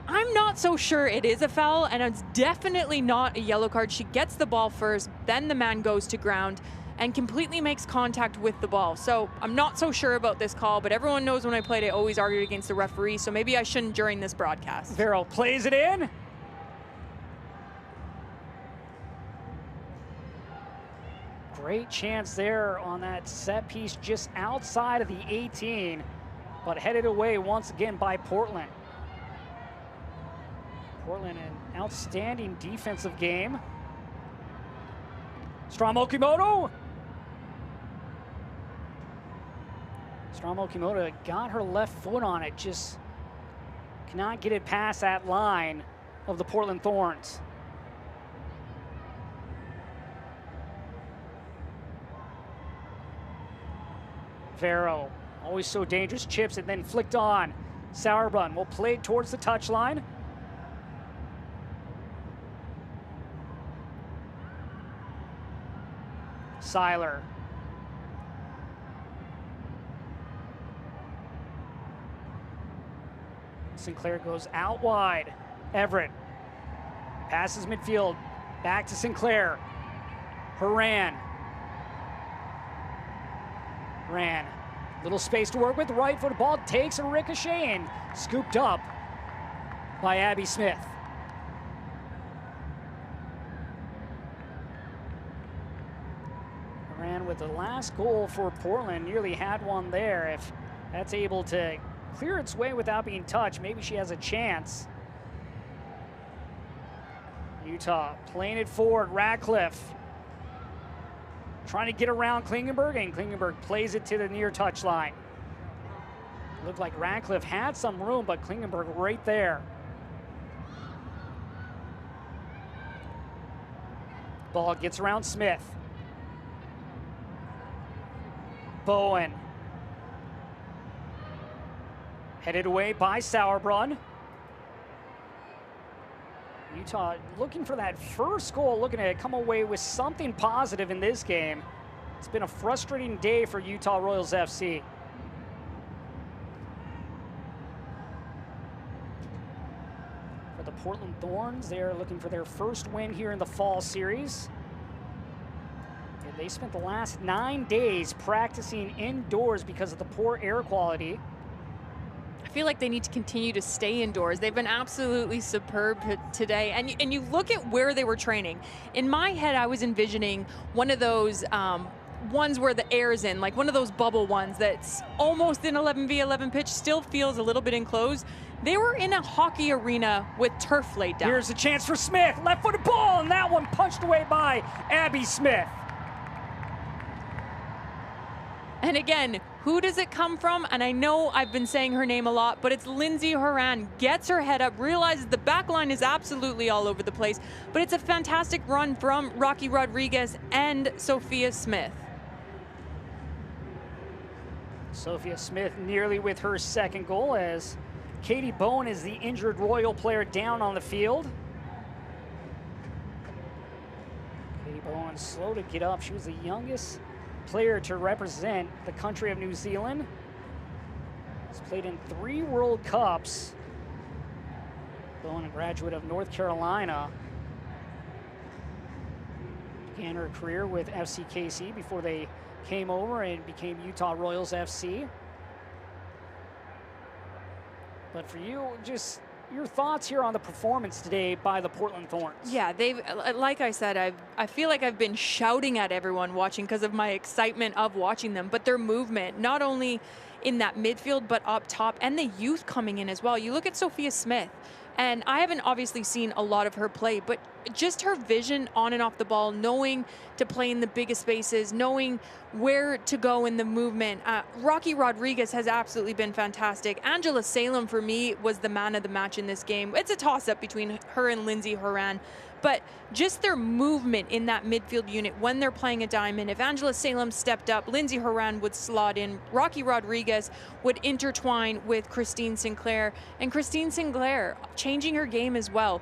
I'm not so sure it is a foul, and it's definitely not a yellow card. She gets the ball first, then the man goes to ground and completely makes contact with the ball. So I'm not so sure about this call, but everyone knows when I played, I always argued against the referee, so maybe I shouldn't during this broadcast. Vero plays it in. Great chance there on that set piece just outside of the 18, but headed away once again by Portland. Portland, an outstanding defensive game. Strom-Okimoto. Strom-Okimoto got her left foot on it, just cannot get it past that line of the Portland Thorns. Vero, always so dangerous, chips and then flicked on. Sauerbrunn will play it towards the touchline. Seiler. Sinclair goes out wide. Everett passes midfield. Back to Sinclair. Horan. Little space to work with. Right foot ball takes a ricochet and scooped up by Abby Smith. Horan with the last goal for Portland. Nearly had one there. If that's able to clear its way without being touched, maybe she has a chance. Utah playing it forward. Radcliffe trying to get around Klingenberg, and Klingenberg plays it to the near touchline. Looked like Radcliffe had some room, but Klingenberg right there. Ball gets around Smith. Bowen. Headed away by Sauerbrunn. Utah looking for that first goal, looking to come away with something positive in this game. It's been a frustrating day for Utah Royals FC. For the Portland Thorns, they're looking for their first win here in the fall series. And they spent the last 9 days practicing indoors because of the poor air quality. I feel like they need to continue to stay indoors. They've been absolutely superb today. And you look at where they were training. In my head, I was envisioning one of those ones where the air is in, like one of those bubble ones that's almost an 11v11 pitch, still feels a little bit enclosed. They were in a hockey arena with turf laid down. Here's a chance for Smith. Left-footed ball, and that one punched away by Abby Smith. And again, who does it come from? And I know I've been saying her name a lot, but it's Lindsay Horan. Gets her head up, realizes the back line is absolutely all over the place, but it's a fantastic run from Rocky Rodriguez and Sophia Smith. Sophia Smith nearly with her second goal, as Katie Bowen is the injured Royal player down on the field. Katie Bowen slow to get up. She was the youngest player to represent the country of New Zealand. Has played in 3 World Cups. Bowen, a graduate of North Carolina. Began her career with FCKC before they came over and became Utah Royals FC. But for you, just your thoughts here on the performance today by the Portland Thorns. Yeah, they've, like I said, I feel like I've been shouting at everyone watching because of my excitement of watching them, but their movement, not only in that midfield, but up top, and the youth coming in as well. You look at Sophia Smith, and I haven't obviously seen a lot of her play, but just her vision on and off the ball, knowing to play in the biggest spaces, knowing where to go in the movement. Rocky Rodriguez has absolutely been fantastic. Angela Salem, for me, was the man of the match in this game. It's a toss-up between her and Lindsay Horan, but just their movement in that midfield unit when they're playing a diamond. If Angela Salem stepped up, Lindsay Horan would slot in. Rocky Rodriguez would intertwine with Christine Sinclair, and Christine Sinclair changing her game as well.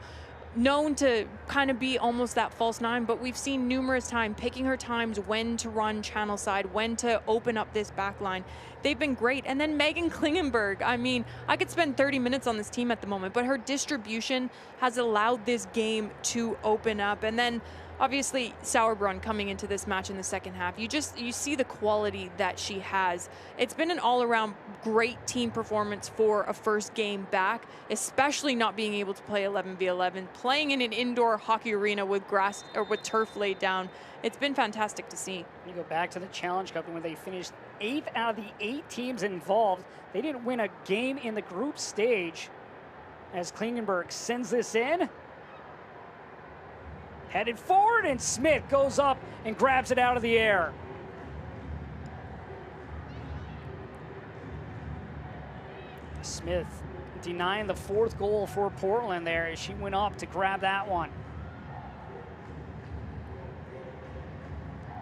Known to kind of be almost that false 9, but we've seen numerous times picking her times when to run channel side, when to open up this back line. They've been great. And then Megan Klingenberg, I mean, I could spend 30 minutes on this team at the moment, but her distribution has allowed this game to open up. And then obviously Sauerbrunn coming into this match in the second half. You see the quality that she has. It's been an all-around great team performance for a first game back, especially not being able to play 11v11, playing in an indoor hockey arena with grass or with turf laid down. It's been fantastic to see. You go back to the Challenge Cup when they finished 8th out of the 8 teams involved. They didn't win a game in the group stage, as Klingenberg sends this in. Headed forward, and Smith goes up and grabs it out of the air. Smith denying the 4th goal for Portland there as she went up to grab that one.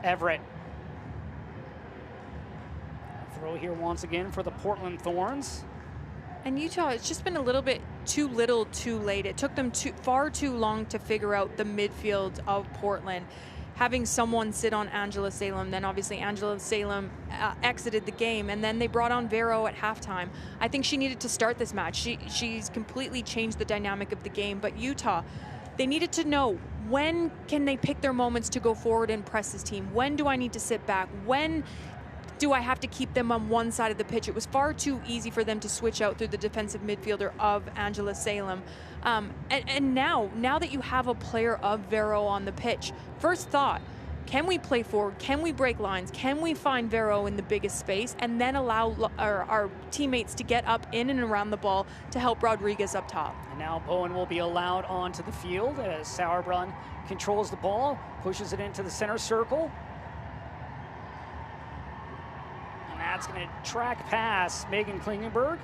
Everett. Throw here once again for the Portland Thorns. And Utah, it's just been a little bit too little, too late. It took them far too long to figure out the midfield of Portland. Having someone sit on Angela Salem, then obviously Angela Salem exited the game, and then they brought on Vero at halftime. I think she needed to start this match. She's completely changed the dynamic of the game, but Utah, they needed to know when can they pick their moments to go forward and press this team? When do I need to sit back? When do I have to keep them on one side of the pitch? It was far too easy for them to switch out through the defensive midfielder of Angela Salem. And now that you have a player of Vero on the pitch, first thought, can we play forward? Can we break lines? Can we find Vero in the biggest space and then allow our teammates to get up in and around the ball to help Rodriguez up top? And now Bowen will be allowed onto the field as Sauerbrunn controls the ball, pushes it into the center circle. And that's going to track past Megan Klingenberg.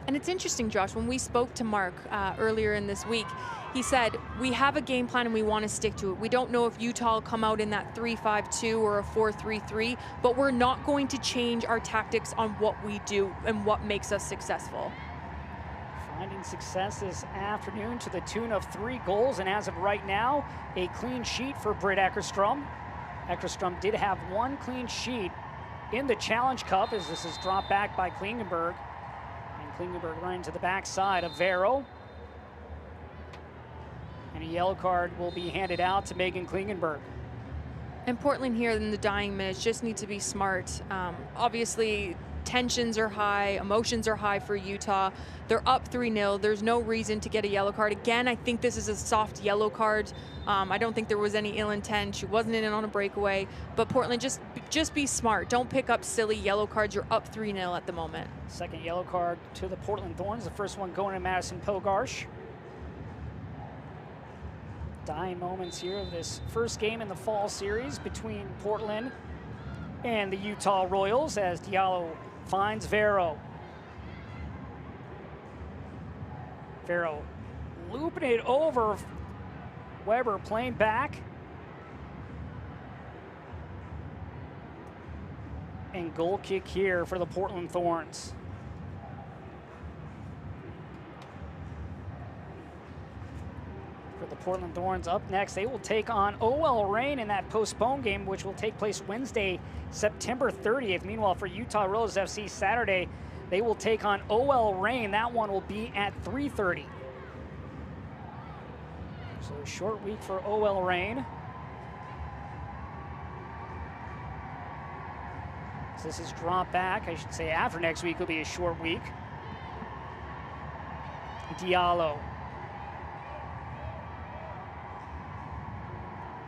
And it's interesting, Josh, when we spoke to Mark earlier in this week, he said, we have a game plan and we want to stick to it. We don't know if Utah will come out in that 3-5-2 or a 4-3-3, but we're not going to change our tactics on what we do and what makes us successful. Finding success this afternoon to the tune of 3 goals, and as of right now, a clean sheet for Britt Eckerstrom. Eckerstrom did have 1 clean sheet in the Challenge Cup as this is dropped back by Klingenberg. Klingenberg running to the backside of Vero. And a yellow card will be handed out to Megan Klingenberg. And Portland here in the dying minutes just need to be smart. Obviously, tensions are high, emotions are high for Utah. They're up 3-0. There's no reason to get a yellow card. Again, I think this is a soft yellow card. I don't think there was any ill intent. She wasn't in on a breakaway. But Portland, just be smart. Don't pick up silly yellow cards. You're up 3-0 at the moment. Second yellow card to the Portland Thorns. The first one going to Madison Pogarsh. Dying moments here of this first game in the fall series between Portland and the Utah Royals as Diallo finds Vero. Vero looping it over. Weber playing back. And goal kick here for the Portland Thorns. For the Portland Thorns up next, they will take on OL Reign in that postponed game, which will take place Wednesday, September 30th. Meanwhile, for Utah Royals FC Saturday, they will take on OL Reign. That one will be at 3:30. So a short week for OL Reign. So this is dropped back. I should say after next week will be a short week. Diallo.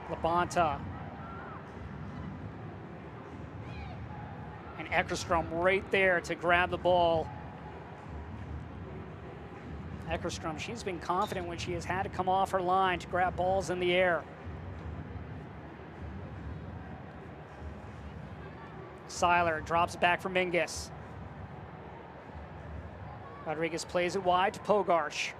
Labonta. And Eckerstrom right there to grab the ball. Eckerstrom, she's been confident when she has had to come off her line to grab balls in the air. Seiler drops it back for Mingus. Rodriguez plays it wide to Pogarsh.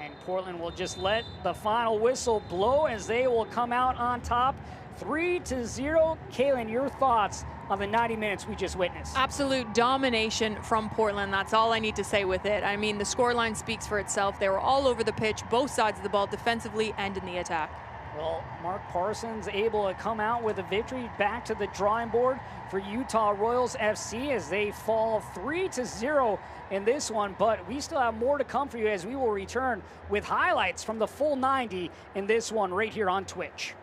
And Portland will just let the final whistle blow as they will come out on top 3-0. Kaylin, your thoughts on the 90 minutes we just witnessed? Absolute domination from Portland. That's all I need to say with it. I mean, the scoreline speaks for itself. They were all over the pitch, both sides of the ball, defensively and in the attack. Well, Mark Parsons able to come out with a victory, back to the drawing board for Utah Royals FC as they fall 3-0 in this one. But we still have more to come for you as we will return with highlights from the full 90 in this one right here on Twitch.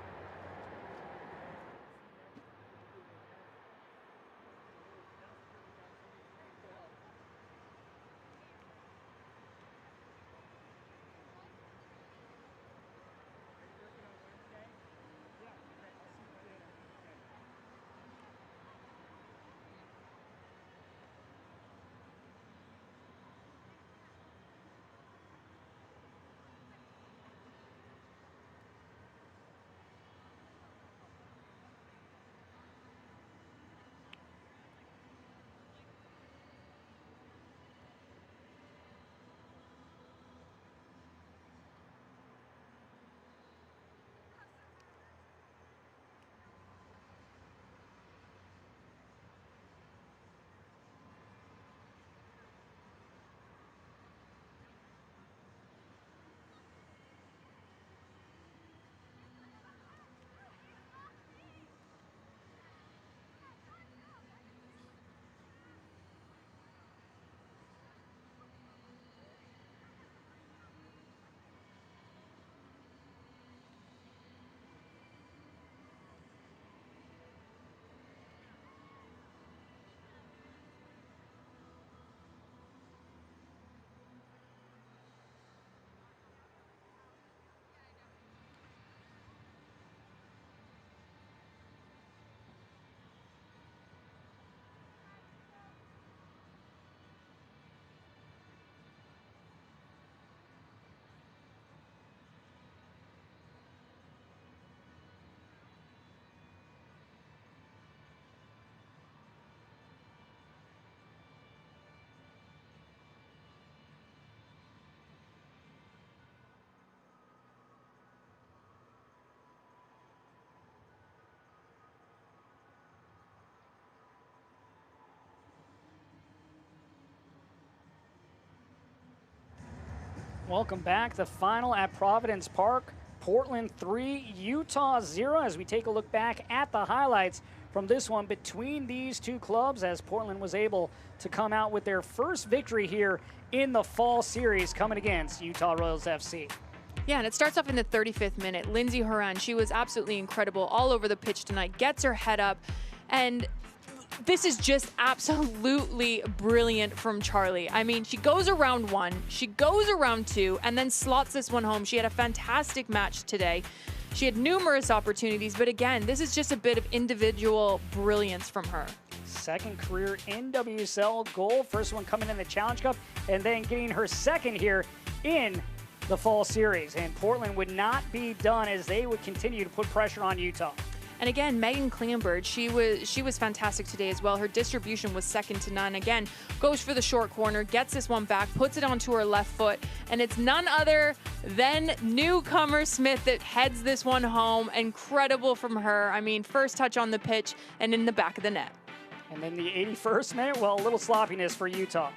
Welcome back. The final at Providence Park. Portland 3, Utah 0, as we take a look back at the highlights from this one between these two clubs, as Portland was able to come out with their first victory here in the fall series coming against Utah Royals FC. Yeah, and it starts off in the 35th minute. Lindsey Horan, she was absolutely incredible all over the pitch tonight, gets her head up, and this is just absolutely brilliant from Charlie. I mean, she goes around one, she goes around two, and then slots this one home. She had a fantastic match today. She had numerous opportunities, but again, this is just a bit of individual brilliance from her. Second career NWSL goal, first one coming in the Challenge Cup, and then getting her second here in the fall series. And Portland would not be done as they would continue to put pressure on Utah. And again, Megan Kleinberg, she was fantastic today as well. Her distribution was second to none. Again, goes for the short corner, gets this one back, puts it onto her left foot, and it's none other than newcomer Smith that heads this one home. Incredible from her. I mean, first touch on the pitch and in the back of the net. And then the 81st minute, well, a little sloppiness for Utah.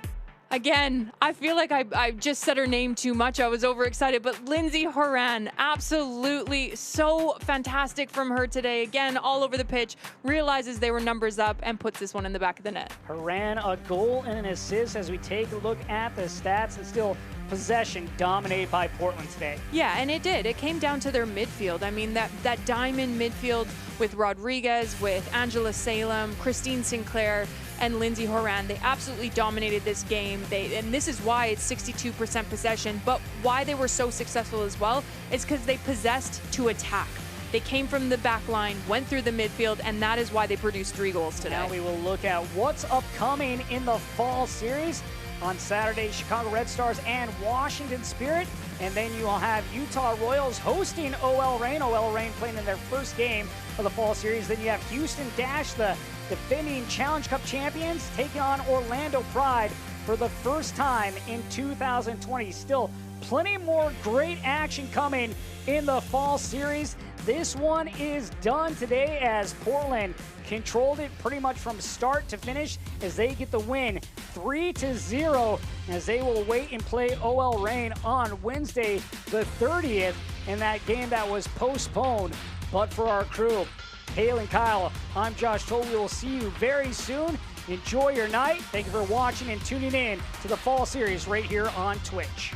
Again, I feel like I just said her name too much. I was overexcited, but Lindsey Horan, absolutely so fantastic from her today. Again, all over the pitch, realizes they were numbers up and puts this one in the back of the net. Horan, a goal and an assist as we take a look at the stats, and still possession dominated by Portland today. Yeah, and it did. It came down to their midfield. I mean, that diamond midfield with Rodriguez, with Angela Salem, Christine Sinclair, and Lindsey Horan, they absolutely dominated this game. And this is why it's 62% possession, but why they were so successful as well is because they possessed to attack. They came from the back line, went through the midfield, and that is why they produced 3 goals today. Now we will look at what's upcoming in the fall series. On Saturday, Chicago Red Stars and Washington Spirit. And then you will have Utah Royals hosting OL Reign. OL Reign playing in their first game of the fall series. Then you have Houston Dash, the defending Challenge Cup champions, taking on Orlando Pride for the first time in 2020. Still plenty more great action coming in the fall series. This one is done today as Portland controlled it pretty much from start to finish as they get the win 3-0, as they will wait and play OL Reign on Wednesday the 30th in that game that was postponed. But for our crew, Hale and Kyle, I'm Josh Toll. We will see you very soon. Enjoy your night. Thank you for watching and tuning in to the fall series right here on Twitch.